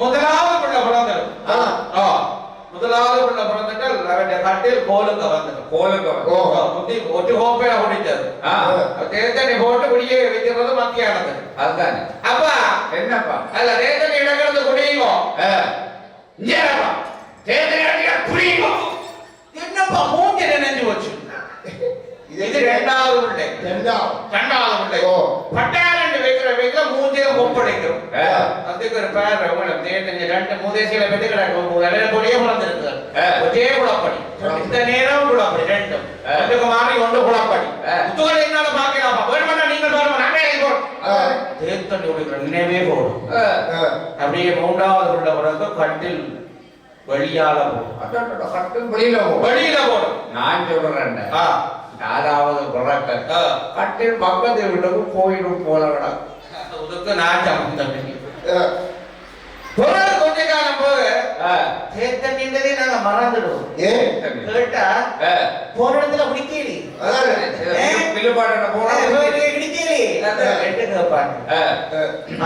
முதலாவது பிள்ளை பிறந்தது. முதலாவது பிள்ளை பிறந்துட்டால் அவருடைய கட்டில் கோலுக்கு வந்துடும். ஒட்டு கோப்பையா குடிச்சது. தேர்தலை போட்டு குடியே வைக்கிறது மத்தியானது. அதுதானே. அப்பா என்னப்பா அல்ல தேர்தல் இடங்கிறது குடியுவோம். என்னப்பா மூஞ்சில நெஞ்சு வச்சு. இது இரண்டாவது பிள்ளை. இரண்டாவது பிள்ளை. பட்டாரண்டு வைக்கிற மூஞ்சில ஒப்படைக்கிறோம். அதுக்கு ஒரு பேர் ரெண்டு மூதேசிகளை பத்தி கிடக்கும். கொடியே பிறந்திருக்கு. ஒரே குளப்படி. இந்த நேரம் குளப்படி ரெண்டும். ரெண்டுக்கு மாறி ஒன்று குளப்படி. முத்துகளை என்னால பாக்கலாமா? வேணுமென்னா நீங்கள் பாருங்க. நானே தேர்தல் கொடுக்கிற நினைவே போடும். அப்படியே மூன்றாவது பிள்ளை பிறகு கட்டில் வெளியால போடும். கட்டில் வெளியில போடும். நான் சொல்றேன். யாராவது பிறக்க கட்டில் பக்கத்து வீட்டுக்கு போயிடும் போலடா. அதுக்கு நான் சம்பந்தம் கொஞ்ச காலம் போக தேர்தல் நாங்க மறந்துடுவோம். கேட்டா போற இடத்துல குடிக்கலி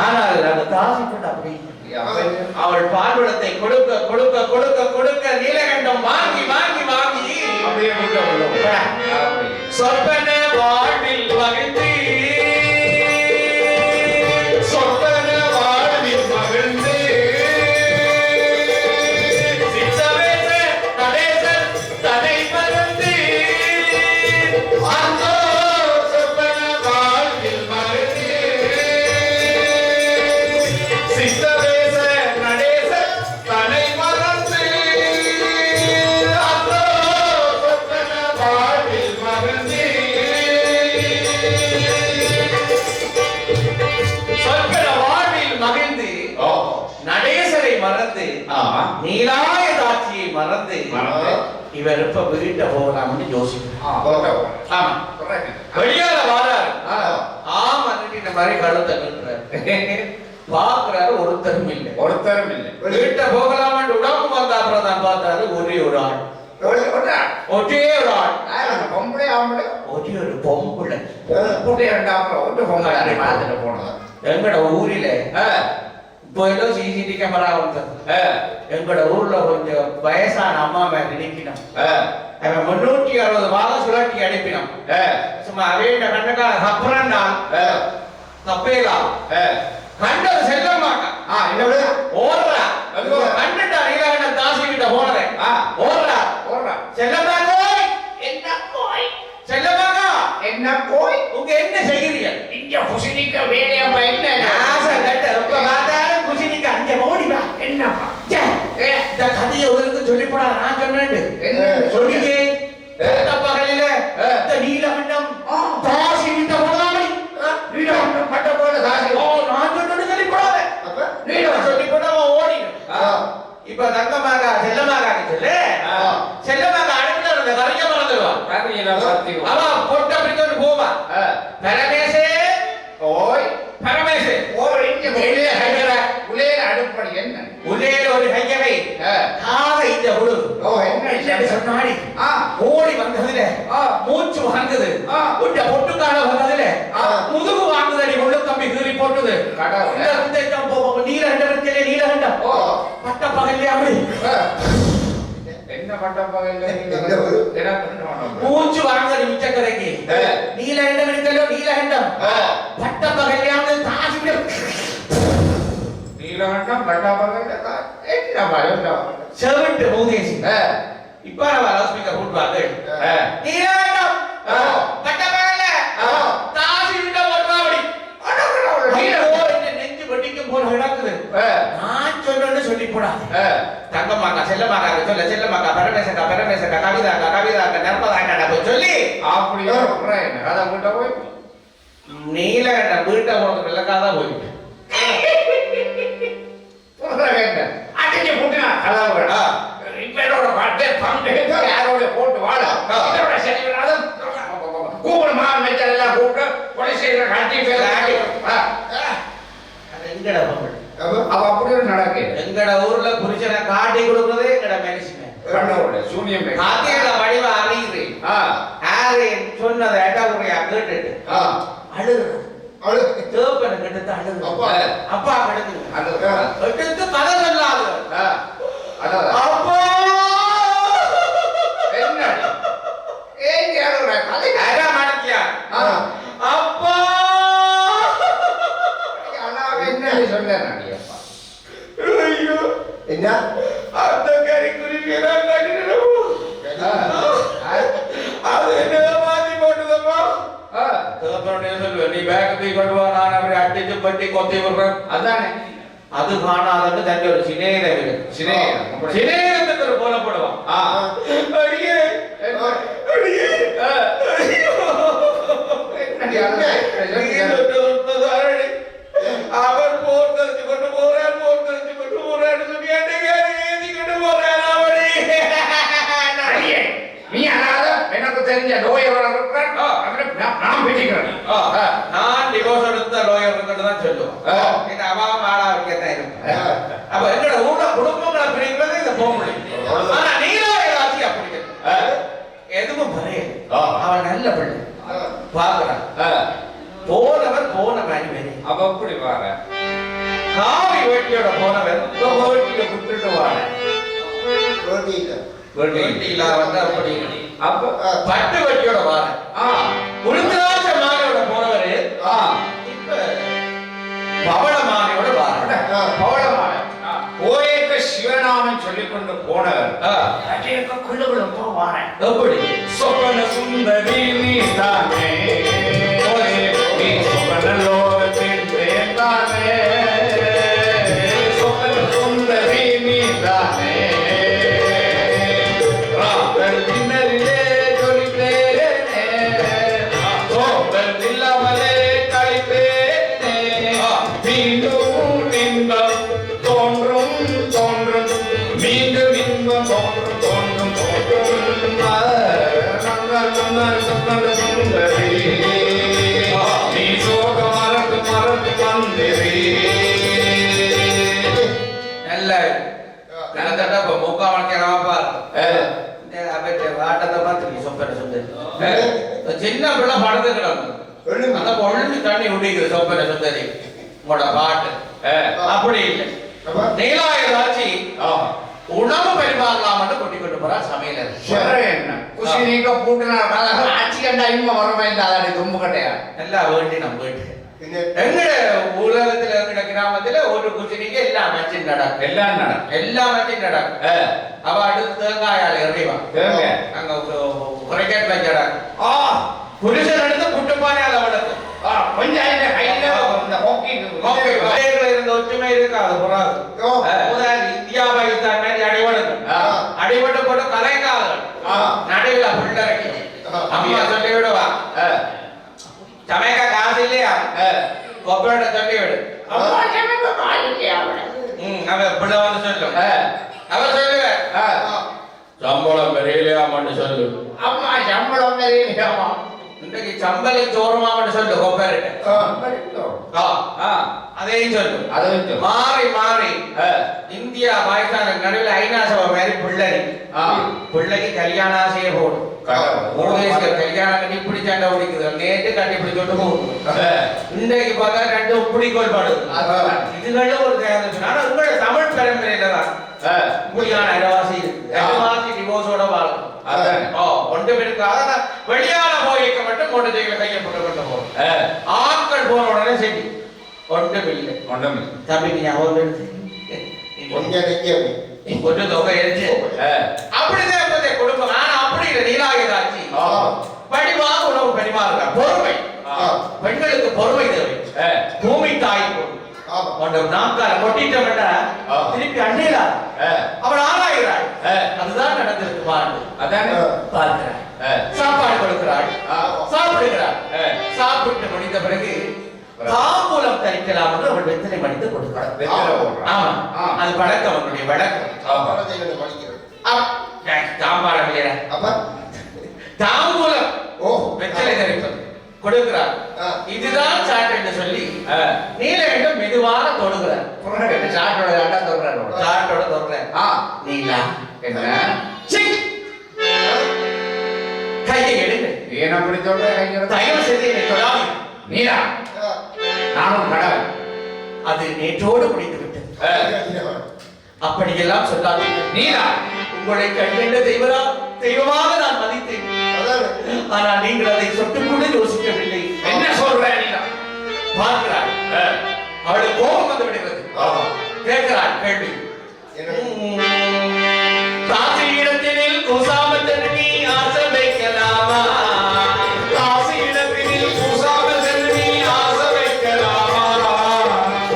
ஆனால் அந்த தாசி கொண்டு அப்படி அவள் பால்வளத்தை கொடுக்க கொடுக்க கொடுக்க கொடுக்க நீலகண்டம் வாங்கி வாங்கி வாங்கி சொற்பன வாழ்வில் மகிழ்ந்து சொற்பன வாழ்வில் மகிழ்ந்து சித்தவேச நடேசன் தடை மறந்து அந்த சொற்பன வாழ்வில் மகிழ்ந்து சித்தவேச நடேசன் தடை மறந்து அந்த சொற்பன வாழ்வில் மகிழ்ந்து சொற்பன வாழ்வில் மகிழ்ந்து நடேசரை மறந்து நீலாய தாட்சியை மறந்து இவர் இப்ப வீட்டை போகலாம்னு யோசிக்கிறார். வெளியால வாராரு. ஆமா இந்த மாதிரி கழுத்தை நின்றாரு. பாக்குறாரு ஒருத்தரும் இல்லை. வீட்டை போகலாம்னு உடம்பு வந்த அப்புறம் தான் பார்த்தாரு ஒரே ஒரு ஆள். ஒரே ஒரு ஆள். ஒரே ஒரு பொம்பளை. எங்கட ஊரில இப்போ ஏதோ சிசிடிவி கேமரா வந்தது. எங்கட ஊர்ல கொஞ்சம் வயசான அம்மா மேல நினைக்கணும். அவன் 360 பாகம் சுழட்டி அனுப்பினோம். சும்மா அவையிட்ட கண்ணுக்கா அப்புறம் நான் தப்பேலா கண்டது செல்ல மாட்டான். ஓடுறா கண்டுட்டா நீலகண்டன் தாசி கிட்ட போனதே. ஓடுறா செல்லமாக என்ன போய் செல்லமாக என்ன போய் உங்க என்ன செய்கிறீங்க? இங்க குசினிக்க வேலையப்பா என்ன ஆசை கட்ட ரொம்ப மாதாரம் குசினிக்க அங்க ஓடிவா என்னப்பா இந்த கதையை உங்களுக்கு சொல்லி போடா. நான் சொன்னேன் சொல்லிங்க பகலில இந்த நீலகண்டம் தாசி கிட்ட போனாமி நீலகண்டம் பட்ட போல தாசி. நான் சொன்னது சொல்லி போடாத. நீலகண்டம் சொல்லி போடாம ஓடிடும். இப்ப தங்கமாக செல்லமாக சொல்லு. செல்லமாக அடுத்த கரைக்க மறந்துடுவான். அவன் பொட்ட பிடித்து போவா. பரமேசே ஓய் பரமேசே ஓய் அடுப்படி என்ன உள்ளேல ஒரு கையவை காத இந்த உழு என்ன சொன்னாடி ஓடி வந்ததுல மூச்சு வாங்குது. உண்ட பொட்டுக்கால வந்ததுல முதுகு வாங்குதடி முள்ளு கம்பி கீறி போட்டுது. நீலகண்டம் இருக்கே நீலகண்டம் பட்ட பகல்லே அப்படி என்ன பட்ட பகல்ல மூச்சு வாங்குதடி மிச்ச கதைக்கு. நீலகண்டம் இருக்கலோ நீலகண்டம் பட்ட பகல்லே தாசி நீலகண்டம் பட்ட பகல்ல என்ன பயம் செவட்டு மூதேசி. இப்ப நம்ம லவுஸ்பீக்கர் போட்டுவாங்க. நீலகண்டம் பட்ட பகல்ல தாசி விட்ட போடுவாடி நெஞ்சு வெட்டிக்கும் போல கிடக்குது. நான் சொன்னேன்னு சொல்லி போடா. தங்கம்மாக்கா செல்லம்மாக்கா சொல்ல செல்லம்மாக்கா பரமேசக்கா பரமேசக்கா கவிதாக்கா கவிதாக்கா நர்மதாக்கா போய் சொல்லி அப்படியே அதை வீட்டை போய் நீலகண்டம் வீட்டை போனது வெள்ளக்காதான் போயிட்டு அடிச்சு போட்டுனா கதாவோட இப்போட பாட்டு பங்கு யாரோட போட்டு வாழ இதோட சனிவராதம் கூப்பிடு மெச்சல் எல்லாம் கூப்பிட்டு கொலை செய்யற காட்டி பேர் ஆடி எங்கட அவ அப்படியே நடக்கு. எங்கட ஊர்ல புருஷனை காட்டி கொடுக்கறதே எங்கட மனுஷன். கண்ணோட சூனியம் காத்தியோட வடிவ அறிகிறேன் ஆரேன் சொன்னதை ஏட்டாவுடைய கேட்டுட்டு அழுகுறேன் தேப்பனை கெடுத்து அழுகுறேன் அப்பா கெடுத்து எடுத்து கதை சொல்லாது அப்பா அப்பா என்ன அந்த கறிக்குருவியை நான் கட்டிடணும் அது என்ன மாத்தி போட்டுதப்பா சொல்லுவேன் நீ பேக்கத்தை கொண்டு வா நான் அப்படி அடிச்சு பட்டி கொத்தி விடுறேன் அதானே அது காணாதன்னு தண்ணி ஒரு சினேகத்துக்கு போலப்படுவான் அடியே அடியே அவர் போர் தெரிஞ்சு கொண்டு போறார் போர் தெரிஞ்சு கொண்டு போறான்னு சொல்லி ஏந்தி கொண்டு போறார் அவடி நீ அனாத எனக்கு தெரிஞ்ச லோயர் நான் பேசிக்கிறேன் நான் டிவோர்ஸ் எடுத்த லோயர் தான் சொல்லுவோம் இந்த அவாம ஆளா வைக்கத்தான் இருப்பேன் அப்ப எங்களோட ஊர்ல குடும்பங்களை பிரிக்கிறது இந்த போக முடியும் ஆனா நீங்களும் ஏதாச்சும் அப்படி எதுவும் பரையல அவன் நல்ல பிள்ளை பாக்குறான் போனவர் போன மாதிரி வேறு அப்ப அப்படி வார காவி வேட்டியோட போனவர் வேட்டியில விட்டுட்டு வார வேட்டியில வந்து அப்படி அப்ப பட்டு வேட்டியோட வார உளுந்தராட்ச மாலையோட போனவரு இப்ப பவள மாலையோட வார பவள மாலை ஓயக்க சிவநாமம் சொல்லிக் கொண்டு போனவர் குள்ளுக்குள்ள போவார எப்படி சொப்பன சுந்தரி நீ தானே நீ சொப்பன லோகத்தின் தேத்தானே சொப்பன சுந்தரி நீ தானே ராத்தல் தின்னரிலே ஜொலித்தேனே சோதல் இல்லாமலே கழித்தேனே மீண்டும் இன்பம் தோன்றும் தோன்றும் மீண்டும் இன்பம் தோன்றும் தோன்றும் தோன்றும் சுந்தரி நீ சோக மறந்து மறந்து வந்திரி நல்ல நல்லதட்ட இப்ப மூக்கா வளர்க்கிறவா வாட்டத்தை பார்த்து சொப்பன சுந்தரி சின்ன பிள்ளை படத்துக்கிறாங்க அந்த ஒழுங்கு தண்ணி குடிக்குது சொப்பன சுந்தரி உங்களோட பாட்டு அப்படி இல்லை நீலா ஏதாச்சும் உணவு பரிமாறலாம்னு கொட்டி கொண்டு போறா சமையல என்ன குசி நீங்க பூட்டினா ஆட்சி கண்டா இம்மா வரமே இல்லாத தும்பு கட்டையா எல்லாம் வேண்டி நம்ம வீட்டு எங்க உலகத்துல இருக்கிற கிராமத்துல ஒரு குச்சினிக்கு எல்லாம் மச்சின் நடக்கும் எல்லாம் மச்சின் நடக்கும் அவ அடுத்து தேங்காயால எறிவா அங்க குறைக்கட் வச்சடாக்கும் புருஷன் எடுத்து புட்டுப்பானையால வளர்த்து பஞ்சாயத்து கையில இந்த இருந்த ஒற்றுமை இருக்காது புறாது இந்தியா பாகிஸ்தான் மாதிரி அடிபட்டு போட்டு கலைக்காது நடுவில் புள்ளறக்கி அம்மா சொல்லி விடுவா சமைக்க காசு இல்லையா கொப்பரோட சொல்லி விடு அவன் பிள்ளை வந்து சொல்லும் அவன் சொல்லுவேன் சம்பளம் பெரியலையாமான்னு சொல்லு அம்மா சம்பளம் பெரியலையாமா இன்றைக்கு சம்பளம் சோறுமாமன்னு சொல்லு கொப்பரிட்ட அதையும் சொல்லு மாறி மாறி இந்தியா பாகிஸ்தான் நடுவில் ஐநா சபை மாதிரி பிள்ளைக்கு கல்யாண ஆசையே போடும் கல்யாணம் கட்டி இப்படி சண்டை பிடிக்குது நேற்று கட்டி இப்படி சொல்லிட்டு போகும் இன்றைக்கு பார்த்தா ரெண்டு பிடிக்கோள் பாடுது இதுகளும் ஒரு தேவை ஆனா உங்களோட தமிழ் பரம்பரையில தான் இப்படியான அரைவாசி டிவோர்ஸோட வாழும் ஒன்று பேருக்கு அதான் வெளியான போய்க்க மட்டும் கொண்டு செய்யல கையை போட்டு கொண்டு போகும் ஆட்கள் போன உடனே சரி ஒன்றும் இல்லை தம்பிக்கு ஞாபகம் கொஞ்சம் தொகை எடுத்து அப்படிதான் குடும்பம் ஆனா அப்படி இல்லை நீலாயுதாட்சி படிவாக உணவு பரிமாறுங்க பொறுமை பெண்களுக்கு பொறுமை தேவை பூமி தாய் நாட்கால கொட்டிட்டவன்டா திருப்பி அண்ணிலா அவள் ஆராய்கிறாள் அதுதான் நடந்திருக்கு பாருங்க அதானே பார்க்கிறாள் சாப்பாடு கொடுக்கிறாள் சாப்பிடுகிறாள் சாப்பிட்டு முடிந்த பிறகு தாம்பூலம் தரிக்கலாம் என்று அவள் வெத்தலை மடித்து கொடுக்கிறாள் ஆமா அது பழக்கம் அவனுடைய வழக்கம் தாம்பூலம் வெத்தலை தரிப்பது கொடுக்கிறார் இதுதான் சாட் என்று சொல்லி நீலகண்டம் மெதுவாக தொடுகிறார் சாட்டோட தொடுறார் நீலா என்ன ஏன் அப்படி சொல்ற? தயவு செய்து என்னை தொடாதீங்க. நீரா நானும் கடவுள். அது நேற்றோடு முடிந்து விட்டது. அப்படியெல்லாம் சொல்லாதீங்க. நீரா உங்களை கண்கண்ட தெய்வமாக நான் மதித்தேன். ஆனால் நீங்கள் அதை சொட்டு கூட யோசிக்கவில்லை. என்ன சொல்ற? நீரா பார்க்கிறாள், அவளுக்கு கோபம் வந்து விடுகிறது. கேட்கிறாள் கேள்வி. காசி இடத்தினில் கூசாமல் நீ ஆசை வைக்கலாமா? காசி இடத்தினில் கூசாமல் நீ ஆசை வைக்கலாமா?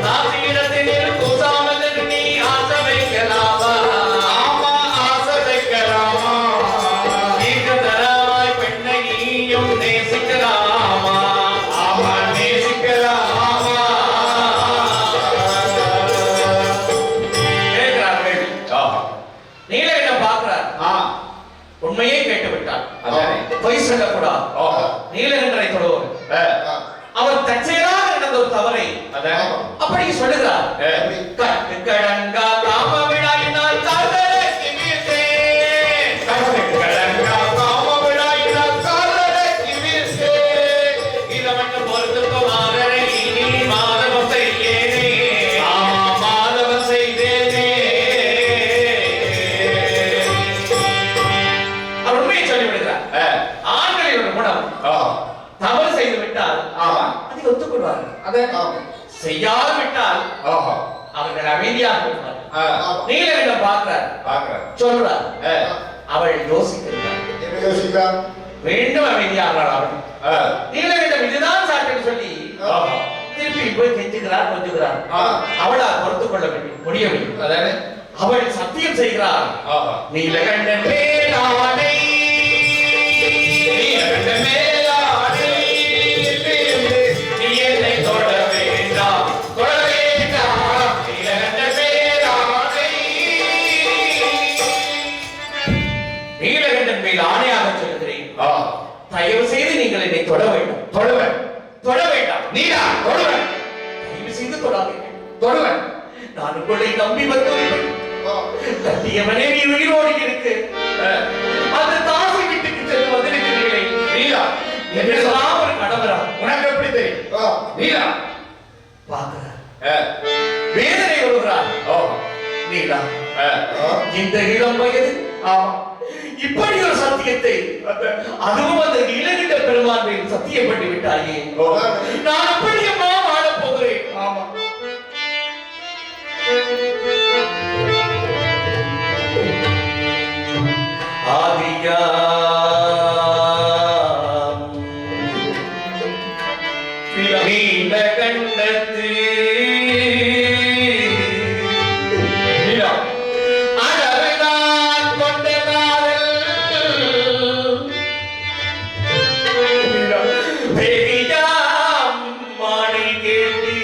காசி இடத்தினில் கூசாமல் நீ ஆசை வைக்கலாமா? ஆமா, ஆசை வைக்கலாமா? தீர்க்கதராய் பெண்ணை நீயும் நேசிக்கலாமா? ஆமா, நேசிக்கலாமா? கேட்கிறார்கள். நீலகண்டன் பார்க்கிறார். உண்மையே கேட்டு விட்டார். பொய் சொல்லக்கூடாது. நீலகண்டனை தொடுவோம். அவர் தற்செயலாக நடந்த ஒரு தவறை அப்படி சொல்லுகிறார். கடங்கா காம விழாயினால் காதலுக்கு வீழ்ந்தேன். கடங்கா காம விழாயினால் காதலுக்கு வீழ்ந்தேன். இதவண்ண பொறுத்துக்கு மாதரை நீ மாதவம் செய்யேனே. ஆமா, மாதவம் செய்தேனே. அவர் உண்மையை சொல்லிவிடுகிறார். ஆண்களின் ஒரு குணம், தவறு செய்து விட்டால் அதை ஒத்துக்கொள்வார்கள். செய்யாது விட்டால் அவர்கள் அமைதியாக இருப்பார்கள். நீலகண்டன் பார்க்கிறார், சொல்றார். அவள் யோசிக்கிறார். மீண்டும் அமைதியாக அவள். நீலகண்டன் இதுதான் சாட்டுன்னு சொல்லி திருப்பி போய் கெஞ்சுகிறார், கொஞ்சுகிறார். அவளால் பொறுத்துக் கொள்ள முடியவில்லை. அவள் சத்தியம் செய்கிறார். நீலகண்டன் மேலானை, நீலகண்டன் மேலானை, நீ என்னை தொட வேண்டாம், தொட வேண்டாம். நீலகண்டன் மேலானை. நீலகண்டன் மேல் ஆணையாக சொல்லுகிறேன், தயவு செய்து நீங்கள் என்னை தொட வேண்டாம். தொட வேண்டாம். நீரா தொடுவன். தயவு செய்து தொடாதீர்கள். தொடுவன். நான் உங்களை நம்பி வந்தவர்கள். கட்டிய மனைவி உயிரோடு இருக்கு. அந்த தாசி வீட்டுக்கு சென்று வந்திருக்கிறீர்களே. நீரா என்னெல்லாம் ஒரு கணவரா? உனக்கு எப்படி தெரியும்? நீரா பார்க்கிறார், வேதனை வருகிறார். நீரா இந்த இளம் வயது இப்படி ஒரு சத்தியத்தை, அதுவும் அந்த நீலகண்ட பெருமான் மேல் சத்தியப்பட்டு விட்டாயே. நான் அப்படியம்மா வாழப் போகிறேன். ஆமா, ஆதியா நீலகண்டத்து அழகுதான் கொண்ட காதல் பெரியாம் மானை கேட்டு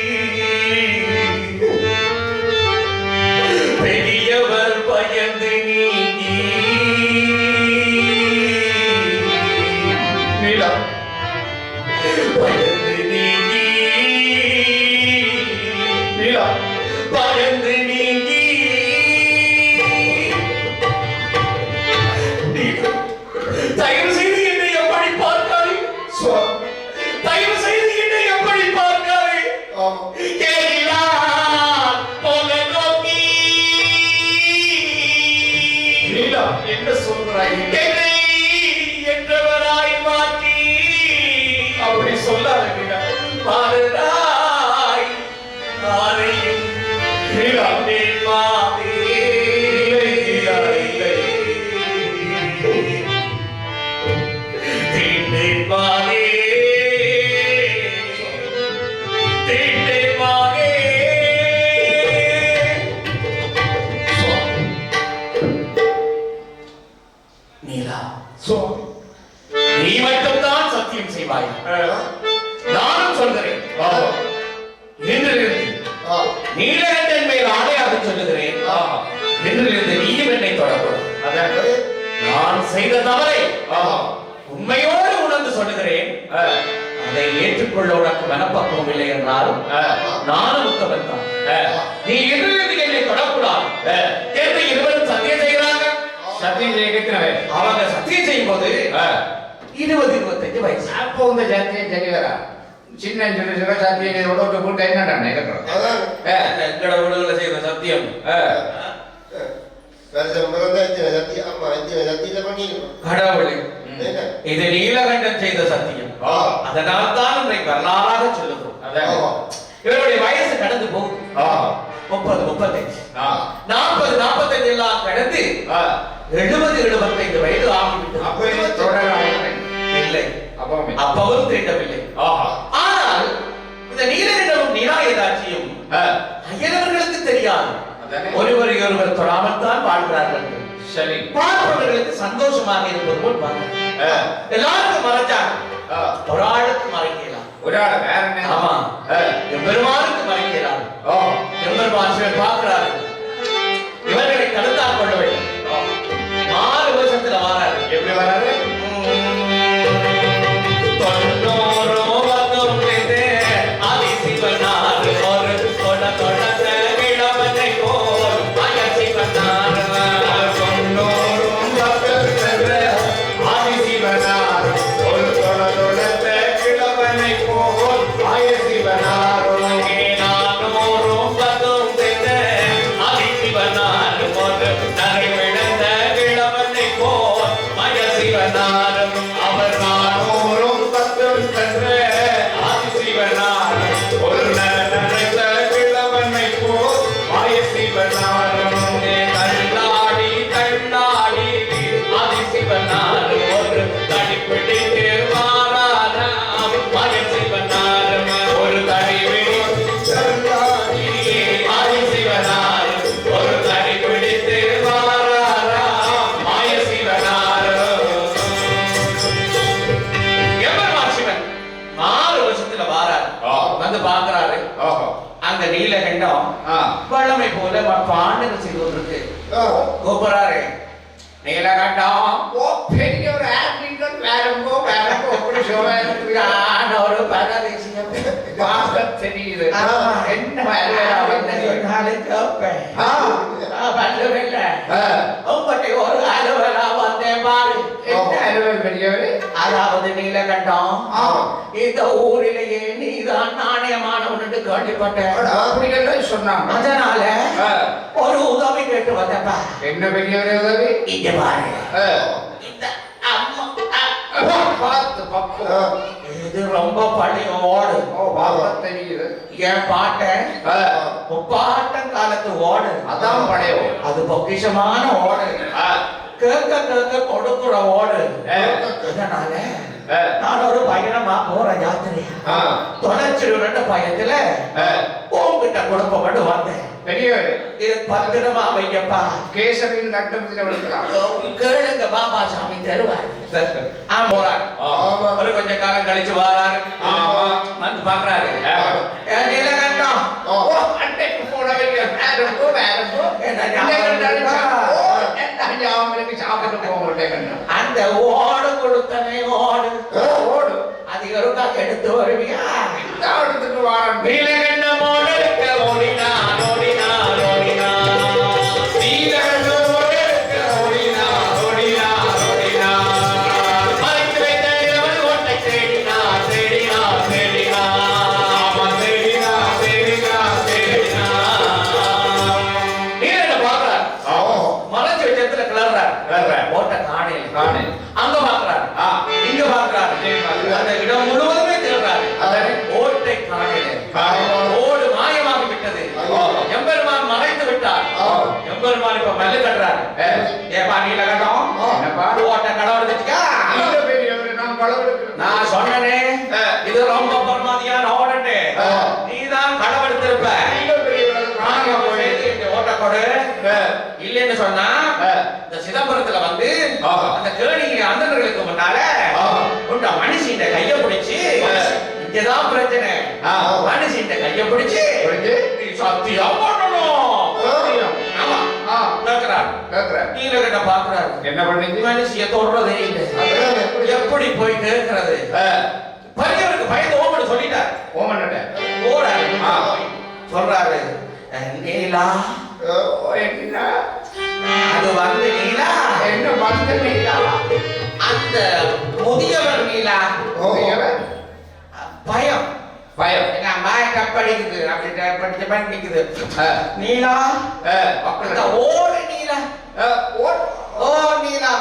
பெரியவர் பயந்து நீங்கி பயந்து நீங்கி பயந்து நீங்கி தயவு செய்து என்னை எப்படி பார்க்காதே. தயவு செய்து என்னை எப்படி பார்க்காதே. கேளார் போல நோக்கி என்ன சொல்றாய்? என்னை என்றவராய் மாற்றி அப்படி சொல்லாத. பாருராய் ஆரையும் மாதே. நீலா, நீ மட்டும்தான் சத்தியம் செய்வாய். நானும் சொல்கிறேன். இன்றிலிருந்து நீலகண்டன் மேல் ஆணையாக சொல்லுகிறேன். இன்றிலிருந்து நீயும் என்னை தொடக்கூடாது. நான் செய்த தவறை உண்மையோடு உணர்ந்து சொல்லுகிறேன். அதை ஏற்றுக்கொள்ள உனக்கு மனப்பக்குவம் இல்லை என்றாலும் நானும் உத்தவன் தான். நீ இன்றிலிருந்து என்னை தொடக்கூடாது என்று இருவரும் சத்தியம் செய்கிறாங்க. சத்தியம் செய்ய அவங்க சத்தியம் செய்யும் போது 20-25 வயசு. அப்போ இந்த சத்தியம் சரி வரா சின்ன சின்ன சின்ன சத்தியம் விட்டு போட்டு என்னடாண்ணே இருக்கிறோம் எங்கட விடுதலை செய்த சத்தியம் கடவுளே, இது நீலகண்டன் செய்த சத்தியம். அதனால் தான் இன்றைக்கு வரலாறாக சொல்லுகிறோம். இவருடைய வயசு கடந்து போகுது. 30-35 40-45 எல்லாம் கடந்து 70-75 வயது ஆகிவிட்டது. இல்லை, அப்பவும் தீண்டவில்லை. ஆனால் இந்த நீலகண்டனும் நீராயதாட்சியும் அயலவர்களுக்கு தெரியாது. ஒருவர் தொடாமல் தான் வாழ்கிறார்கள். சரி, பார்ப்பவர்களுக்கு சந்தோஷமாக இருப்பது போல் பார்க்க எல்லாருக்கும் மறைச்சாங்க. ஒரு ஆளுக்கு மறைக்கலாம். ஒரு ஆள் வேற என்ன? ஆமா, எம்பெருமானுக்கு மறைக்கிறார். எம்பெருமான் சிவன் பார்க்கிறாரு. இவர்களை தடுத்தால் கொள்ள வேண்டும். 4 வருஷத்துல வராரு. எப்படி வராரு? நீலகண்டம் வளமை போல பாண்டங்கள் செய்து கொண்டிருக்கு. கூப்பிடுறாரு, நீலகண்டம் பெரிய ஒரு ஆக்டிங் வேறங்கோ அப்படி சொல்ல ஒரு பரதேசியம் தெரியுது. என்ன ஒரு அலுவலா வந்தேன் பாரு. என்ன அலுவல் பெரியவர்? அதாவது நீலகண்டம், இந்த ஊரிலேயே நீதான் நாணயமானவன் கேள்விப்பட்டேன். அப்படிங்கறத சொன்னாங்க. அதனால ஒரு உதவி கேட்டு வந்தப்பா. என்ன பெரியவர் உதவி? இங்க பாரு, இது ரொம்ப பழைய ஓடு. தெரியுது. என் பாட்டன் முப்பாட்டன் காலத்து ஓடு. அதான் பழைய. அது பொக்கிஷமான ஓடு. கேட்க கேட்க கொடுக்குற ஓடு. அதனால நான் ஒரு பயணமா போற யாத்திரையா தொடர்ச்சி 2 பயத்துல உங்ககிட்ட கொடுப்ப மட்டும் வந்தேன். பெரியவர், இது பத்திரமா வைக்கப்பா. கேசரின் கட்டம் கேளுங்க, பாபா சாமி தருவார். போறாரு. ஒரு கொஞ்ச காலம் கழிச்சு வராரு. வந்து பாக்குறாரு, நீலகண்டம் அன்னைக்கு போனவங்க சாப்பிட்டு போக மாட்டேங்க. அந்த ஓடு கொடுத்தனே ஓடு ஓடு அது ஒருக்கா எடுத்து வருவியா? எடுத்துட்டு வாங்க. நீலகண்டம் ஓடுக்க ஓடினான் ஓடினான் ஓடினான். நீலகண்டம் ஓடுக்க ஓடினான் ஓடினான் ஓடினான். மறைத்து வைத்த இரவல் ஓட்டை தேடினான் தேடினான் தேடினான். அவன் தேடினான் தேடினான் தேடினான். நீலகண்டம் பார்க்கிறார். மறைச்சு வச்ச இடத்துல கிளறார். ஓட்ட காணேன். அங்க பார்க்கிறார், இங்க பார்க்கிறார். அந்த இடம் முழுவதுமே தேடுறாரு. ஓட்டை காணல. ஓடு மாயமாகி விட்டது. எம்பெருமான் மறைத்து விட்டார். எம்பெருமான் இப்ப மல்லு கட்டுறாரு. ஏப்பா நீலகண்டம், ஓட்ட கடவுளுக்கா? நான் சொன்னனே, இது ரொம்ப பரமாதியான ஓடட்டு. நீதான் கடவுளுத்திருப்ப. ஓட்ட கொடு இல்லைன்னு சொன்னா இந்த சிதம்பரத்துல வந்து அந்த கேணிக்கு அந்தனர்களுக்கு முன்னால உண்ட மனுஷின் கைய பிடிச்சு, இங்கதான் பிரச்சனை. மனுஷின் கைய பிடிச்சு சத்தியம் பண்ணணும். ஆமா கேக்குறாரு. நீலகண்டம் பாக்குறாரு. என்ன பண்ணீங்க? மனுஷிய தொடுறதே இல்லை. எப்படி போய் கேட்கறது? பரியவருக்கு பயந்து ஓமன்னு சொல்லிட்டார். ஓமன்ட்ட போறாரு. சொல்றாரு, நீலா என்ன அது வந்து நீலா என்ன வந்து நீலா அந்த முதியவர் நீலா. முதியவர்? பயம் பயம். என் அம்மா படிக்குது அப்படி படிச்ச மாதிரி நிக்குது. நீலா அப்படிதான் ஓடு நீலா. ஓ நீலா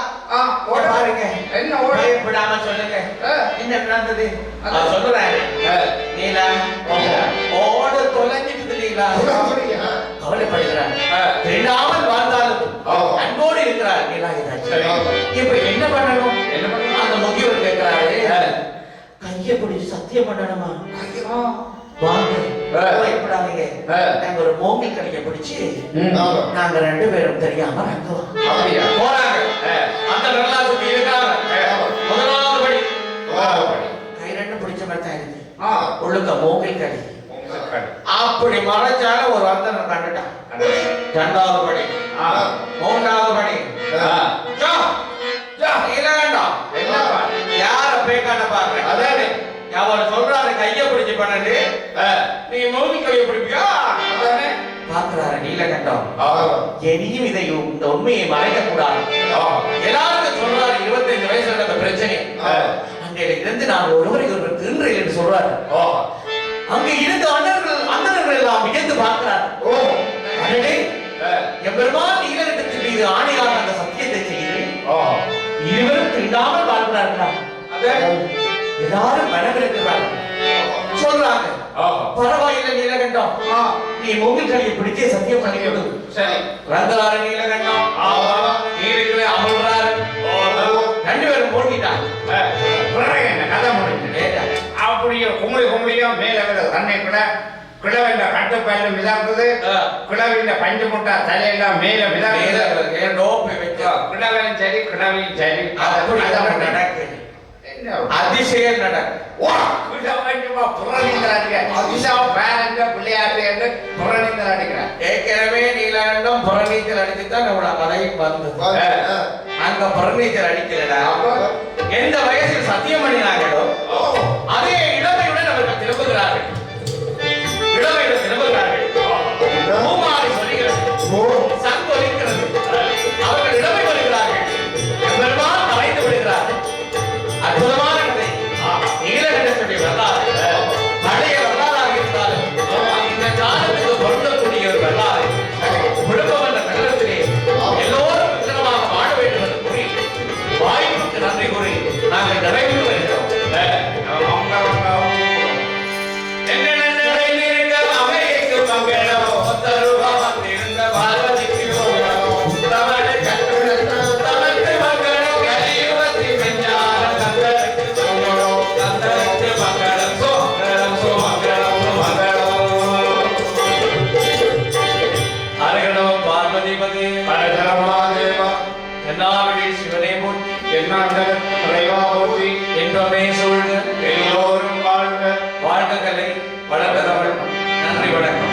ஓட பாருங்க. என்ன ஓட? விடாம சொல்லுங்க என்ன நடந்தது சொல்லுறேன். நீலா ஓட தொலைஞ்சிட்டு நீலா. கவலைப்படுகிறார். திருடாமல் வாழ்ந்தாலும் அன்போடு இருக்கிறார் நீலா. இப்ப என்ன பண்ணணும்? அந்த முக்கியவர் கேட்கிறாரு, கையை பிடிச்சு சத்தியம் பண்ணணுமா? வாங்க பயப்படாதீங்க. நாங்க ஒரு மோங்கி கடையை பிடிச்சு நாங்க 2 பேரும் தெரியாம போறாங்க. அந்த நல்லா சுத்தி இருக்காங்க. முதலாவது படி கை 2 பிடிச்ச மாதிரி தான் இருக்கு. உள்ளுக்க மோங்கி கடை அப்படி மறைச்சால ஒரு அந்தனை கண்டுட்டான். 2வது படி 3வது படி யார பேக்காட்ட பாருங்க. அதானே அவர் சொல்றாரு கையை பிடிச்சு பண்ணு. நீங்க மௌனி கையை பிடிப்பியா? அதானே பாக்குறாரு நீலகண்டம். இனியும் இதை இந்த உண்மையை மறைக்க கூடாது. எல்லாருக்கும் சொல்றாரு 25 வயசுல அந்த பிரச்சனை. அன்றையில இருந்து நான் ஒருவரை தின்றேன் என்று சொல்றாரு. அங்க இருந்த அண்ணர்கள் எல்லாம் வியந்து பார்க்கிறார். எம்பெருமான் நீலகண்டத்தின் மீது ஆணையாக அந்த சத்தியத்தை செய்கிறேன். இருவரும் திண்டாமல் வாழ்கிறார்களா? எல்லாரும் மனமிருக்கிறார்கள். சொல்றாங்க பரவாயில்லை நீலகண்டம், நீ மூங்கில் கலையை பிடிச்சே சத்தியம் பண்ணிக்கொடு. சரி ரங்கராறு நீலகண்டம் நீரிலே அமர்றாரு. 2 பேரும் போட்டிட்டாங்க. கதை முடிஞ்சு அப்படியே கும்பலியா மேல தன்னை கிழவென்ற கட்டுப்பயல மிதந்தது. கிழவின் பஞ்சு முட்டா தலையெல்லாம் மேல மிதந்தது. கிழவன் சரி கிழவியும் சரி நடக்கு. அதிசயம் நடக்கும். ஏற்கனவே நீலகண்டம் புறநீச்சல் அடிச்சுதான் நம்மளோட கதைக்கு வந்து அங்க புறநீச்சல் அடிக்கலடா. எந்த வயசில் சத்தியம் பண்ணினாங்களோ அதே இளமையுடன் அவர்கள் திரும்புகிறார்கள். இளமையுடன் திரும்புகிறார்கள். பூமாரி சொல்லுகிறது, சங்கொலிக்கிறது. அவர்கள் இளமை வருகிறார்கள். பெருமாள் மறைந்து விடுகிறார்கள். அற்புதமான கதை. நீலகண்டத்துடைய வரலாறு பழைய வரலாறாக இருந்தாலும் இந்த காலத்துக்கு பொருந்தக்கூடிய ஒரு வரலாறு. குடும்பம் என்ற நகரத்திலே எல்லோரும் விக்கிரமாக வாழ வேண்டும் என்று கூறி வாய்ப்புக்கு நன்றி கூறி நாங்கள் நிறைவு வருகிறோம். எல்லோரும் வாழ்க. வாழ்க கலை, வளர்க தமிழ். நன்றி, வணக்கம்.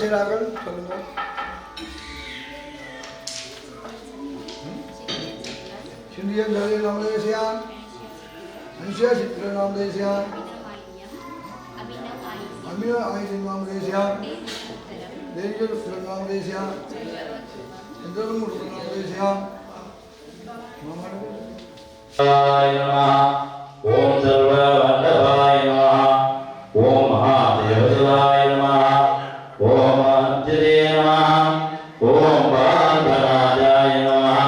செய்கிறார்கள் சொல்லுங்க. சிந்தியன் ஜலி நாம தேசியான் மனுஷியா சித்திர நாம தேசியான் अमीर आयु नाम देशिया देशल उत्तर नाम देशिया इंद्र मुर्ग नाम देशिया ओम सर्ववल्लभाय नमः ओम महादेवाय नमः ओम अच्युते नमः ओम बालराजाय नमः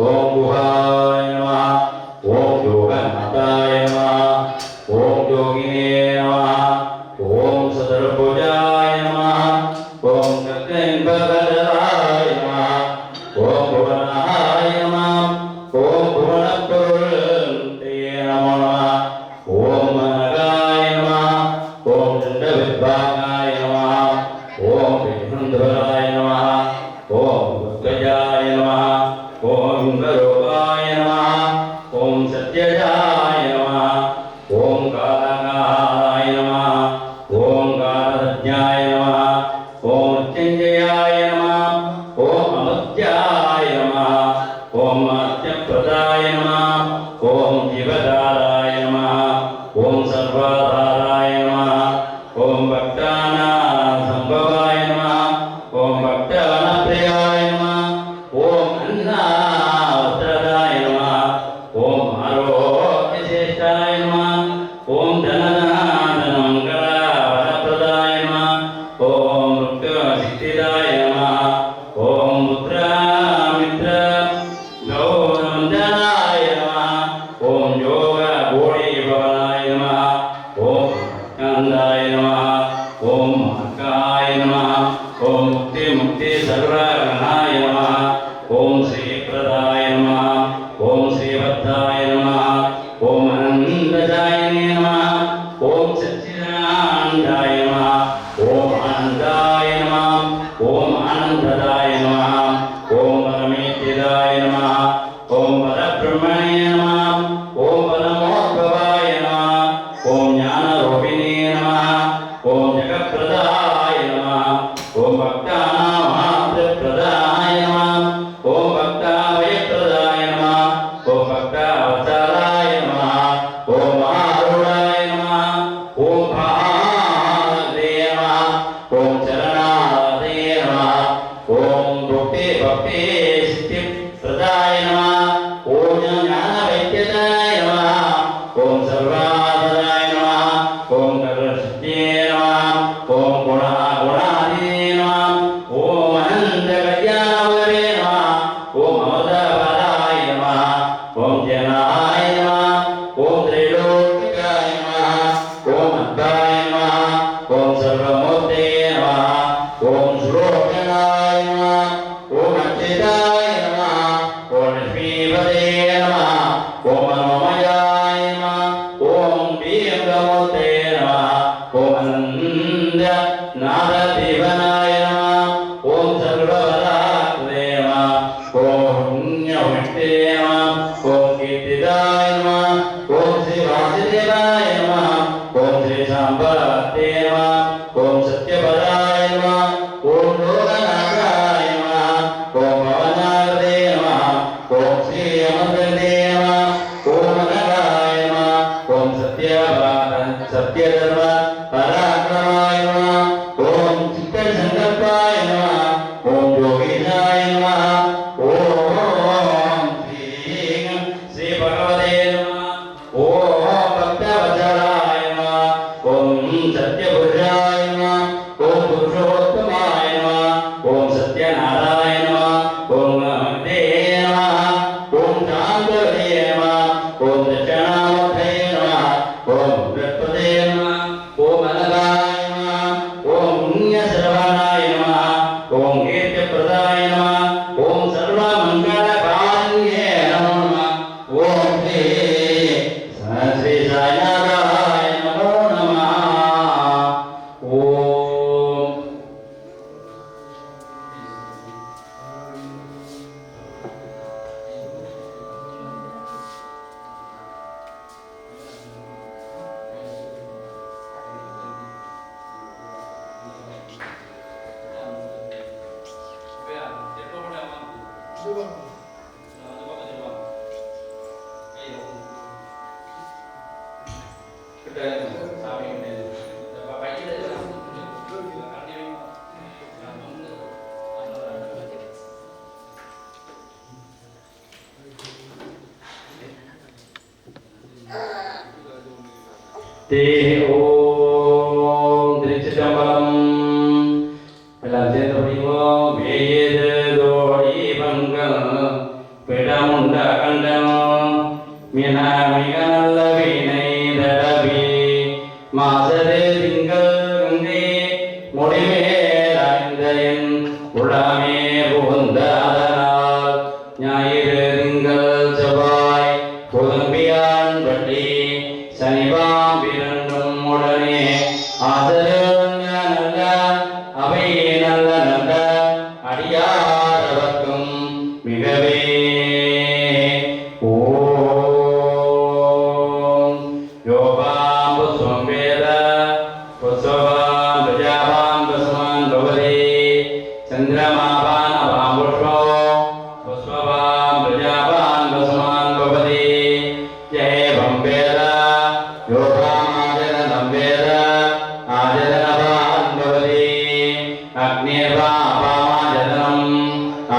ओम गुहाय नमः ओम योगनाथाय नमः ओम योगिने नमः ओम सदर्भुजाय नमः ओम कक्कैर्भगदराय नमः ओम भुवनाय नमः ओम भुवनपुरुषे नमो नमः ओम मनगाय नमः ओम दण्डविद्वागाय नमः ओम विष्णुधराय नमः ओम भक्तजाय नमः ओम गरुडाय नमः ओम सत्यजाय नमः ओम कालकालाय नमः ओम कालज्ञाय नमः ओम मृत्युंजयाय नमः ओम अमृत्याय नमः ओम मर्त्यप्रदाय नमः ओम जीवधाराय नमः ओम सर्वाधाराय नमः ओम भक्तानां संभवाय नमः ओम भक्तानाप्रियाय नमः ओम अन्नावस्त्रदाय नमः ओम आरोग्यश्रेष्ठाय नमः ओम धनदानमङ्गलवरप्रदाय नमः ओम मृत्युसिद्धिदाय नमः ओम पुत्रमित्र गौरवन्दनाय नमः ओम योगभूषिभवनाय नमः ओम स्कन्दाय नमः ओम मार्गाय नमः ओम मुक्तिसर्वगणाय नमः ओम श्रीप्रदाय नमः ओम श्रीभद्राय नमः ओम अनन्तजायिने नमः ओम सच्चिदानन्दाय नमः ओम आनन्दाय नमः ओम आनन्ददाय नमः ओम परमेश्वराय नमः ओम परब्रह्मणे नमः ओम परमोद्भवाय नमः ओम ज्ञानरूपिणे नमः ओम जगत्प्रदाय नमः ओम भक्तानामात्रप्रदाय नमः ओम भक्ताभयप्रदाय नमः ओम भक्तावताराय नमः ओम आरूढाय नमः ओम भागवते नमः ओम चरणावते नमः ओम भक्ति सिद्धिप्रदाय नमः ओम ज्ञानवैद्यदाय नमः ओम सर्वाधाराय नमः ओम कर्मसिद्धिये नमः ओम गुणाधिये नमः ओम अनन्तकल्याणवरे नमः ओम अमृतफलाय नमः ओम जनाय नमः ओम त्रैलोक्यकाय नमः ओम अद्वाय नमः ओम सर्वमूर्ते नमः ओम श्लोकनाय नमः ओम अच्युताय नमः ओम लक्ष्मीपदे नमः ओम मनोमयाय नमः ओम वीरमूर्ते नमः ओम अनन्तनाथदेवनाय नमः ओम सर्ववराकृते नमः ओम पुण्यवृष्टे नमः ओम कीर्तिदाय नमः ओम श्रीवासुदेवाय नमः ओम श्रीशाम्बते नमः ओम सत्यपदाय नमः ओम लोकनाथाय नमः ओम भवनाकृते नमः ओम श्री अमृतकृते नमः ओम अनगाय नमः ओम सत्यधर्म पराक्रमाय नमः ओम चित्तसङ्कल्पाय नमः ओम योगिनाय नमः ओम श्री भगवते नमः ओम भक्तवत्सलाय नमः ओम सत्यपुरुषाय नमः ओम पुरुषोत्तमाय नमः ओम सत्यनारायणाय नमः ओम नमस्ते नमः ओम शान्तवे नमः ओम दक्षिणामूर्तये नमः ओम बृहस्पतये नमः ओम अनगाय नमः ஓம் திருச்சிதம்பரம். எல்லாம் சேர்ந்து படிப்போம். வேயது தோடி பங்கள் பிடமுண்ட கண்டம் மிக மிக நல்ல வீணை தடவி மாசரு திங்கள் கங்கை முடிவேல் அறிந்த என் உளமே புகுந்த அதனால் ஞாயிறு திங்கள் செவ்வாய் புதம்பியான் பட்டி சனிவாம் இரண்டும் உடனே ஆதரவு நல்ல அவை நல்ல நல்ல அடியாரவர்க்கும் மிகவே ஓம் யோகாம் புஸ்வம் வேத புஸ்வவான் பிரஜாவான் பசுமான் பவதி சந்திரமாவான் அவாம் புஷ்போ புஸ்வவான் பிரஜாவான் பசுமான் பவதி ஜெயம் வேத யோகாமாஜனம் வேத ஆஜனவான் பவதி அக்னிர்வாமாஜனம்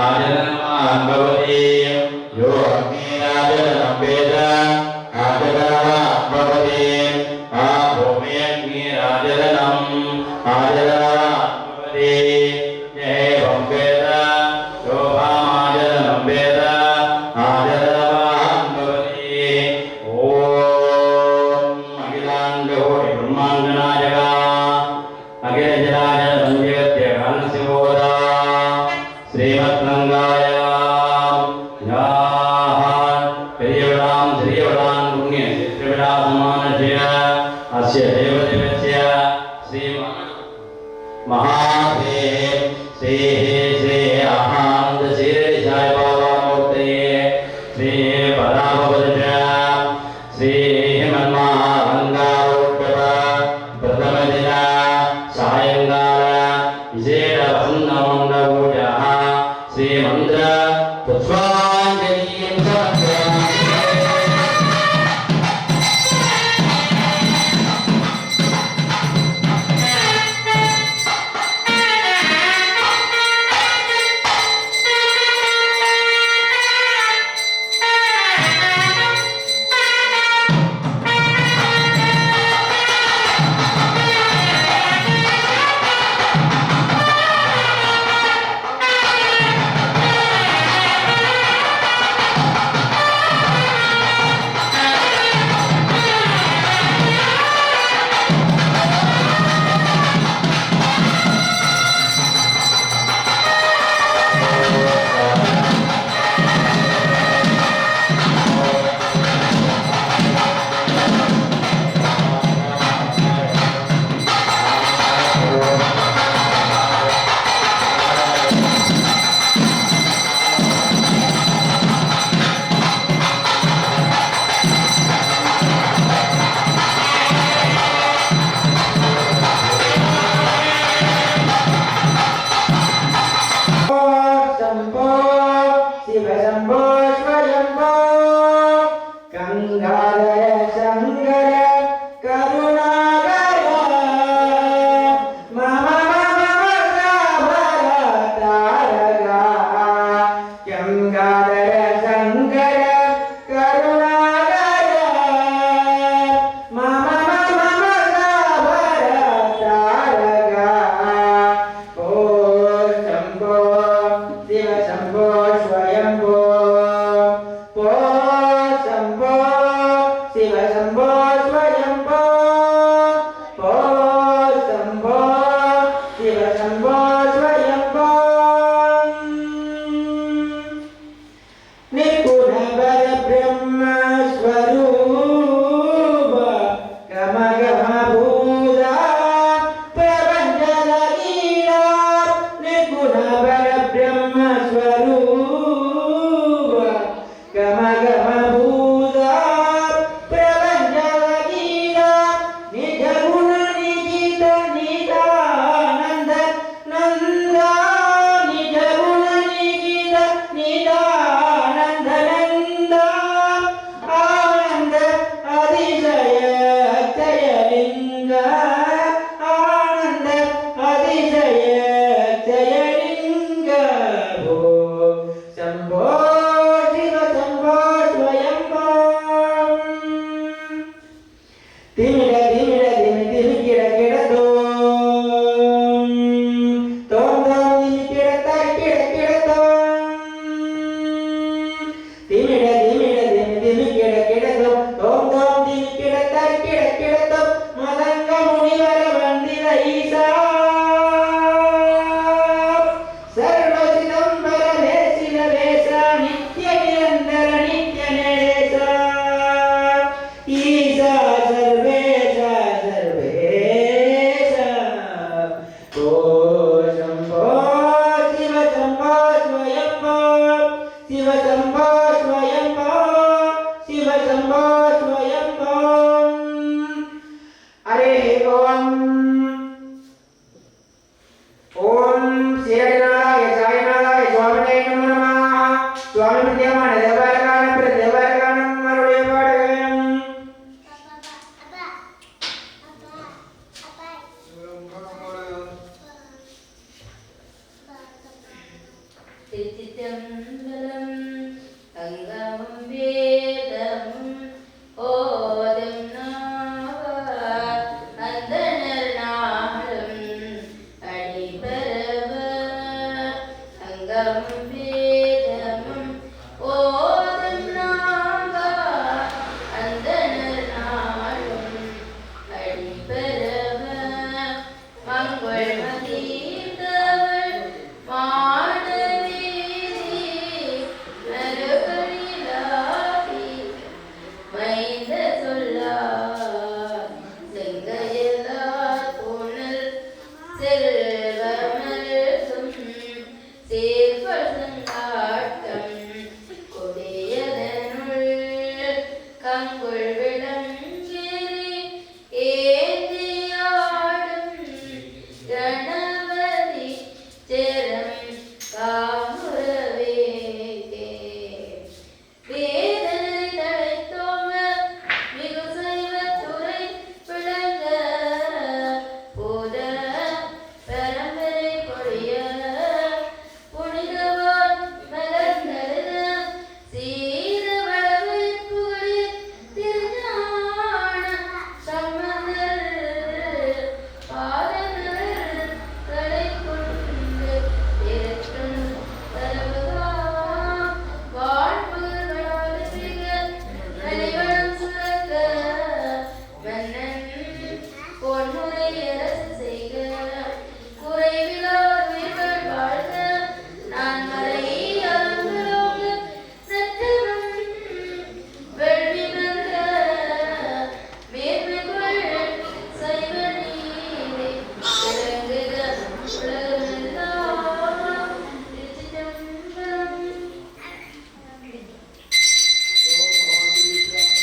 ஆஜனவான் பவதி யோ அக்னிராஜனம் வேத ஆஜனவான் பவதி ஆபூமி அக்னிராஜனம் ஆஜனவான் பவதி ஏவம் வேத யோகாமாஜனம் வேத ஆஜனவான் பவதி ஓம் அகிலாண்ட கோடி பிரம்மாண்ட நாயகா அகில ஜராஜ சஞ்சயத்ய காலசிவோதா ஸ்ரீமத் ரங்காயாம் யாஹான் பெரியவிடாம் சிறியவிடாம் புண்ணிய சித்திரவிடா சமானஜய அஸ்ய தேவதேவஸ்ய ஸ்ரீமத் महादेव श्री श्री आनंद श्री साई बाबा मूर्ति श्री परामवज श्री हिमन्मालंकारोत्सव प्रथम दिन सायंकाल विशेष वसंतमंड पूजा श्री मंत्र पुष्पांजलि ஜெயலிங்க ஆனந்த அதிசய ஜெயலிங்க ஓ சம்போ சிவ சம்போ ஸ்வயம்போ திமிட திமிட திமி திமி கிட கிடதோ தோம் தோம் திமி கிடத்தாய் கிட கிடதோ திமிட திமிட திமி திமி கிட கிடதோ தோம் தோம் திமி கிடத்தாய் கிட கிடதோ மதங்க முனிவர வந்தித ஈசா சர்வ சிதம்பர வேசில வேசா நித்ய நிரந்தர நித்ய நேசா ஈசா சர்வேசா சர்வேசா ஓ சம்போ சிவ சம்போ ஸ்வயம்போ சிவ சம்போ ஸ்வயம்போ சிவ சம்போ ஸ்வயம்போ ஹரே ஓம் ஓம் ஸ்ரீநாராய சாய்நாராய சுவாமியே நமோ நமः சுவாமி வித்யமான தேவரகான பிரதேவரகானம் அருளே பாடுவேன் திருச்சிற்றம்பலம் அங்கமும் வேதமும் ஓதும் நாவார் அந்தணர் நாளும் அடிபரவ அங்கமும் வேதமும் ஓதும் நாவார் அந்தணர் நாளும் அடிபரவ மங்கள் மதீர்த்தவள் மாடவீதி மறுபடிலாகி மைந்த சொல்லார் செங்கையலார் புனல் செல்வமருதும் சேர்பசங்காட்டம் கொடியதனுள் கங்குள் விளங்கேறி ஏந்தியாடும் கணபதி செரம் காமுரவே வேதனை தழைத்தோங்க மிகு சைவத்துறை விளங்க போத பரம்பரை கொடிய புனிதவான் மலர்ந்தருத சீர வளவை புகழில் திருஞான சம்பந்தர் பாதங்கள் தலை கொண்டு இருக்கும் தரவுகாம் வாழ்வுகள் வளாகத்திக நலிவனம் சுரக்க மன்னன் பொன்முறை அரசு செய்க குறைவிலார் உயிர்கள் வாழ்க நான் மறை அருங்களோங்க நற்றவம் வெள்வி மல்க மேன்மைகள் சைவ நீரே விளங்குக உலகமெல்லாம் திருச்சிற்றம்பலம். ஓம் ஆதித்யாய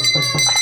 Thank you.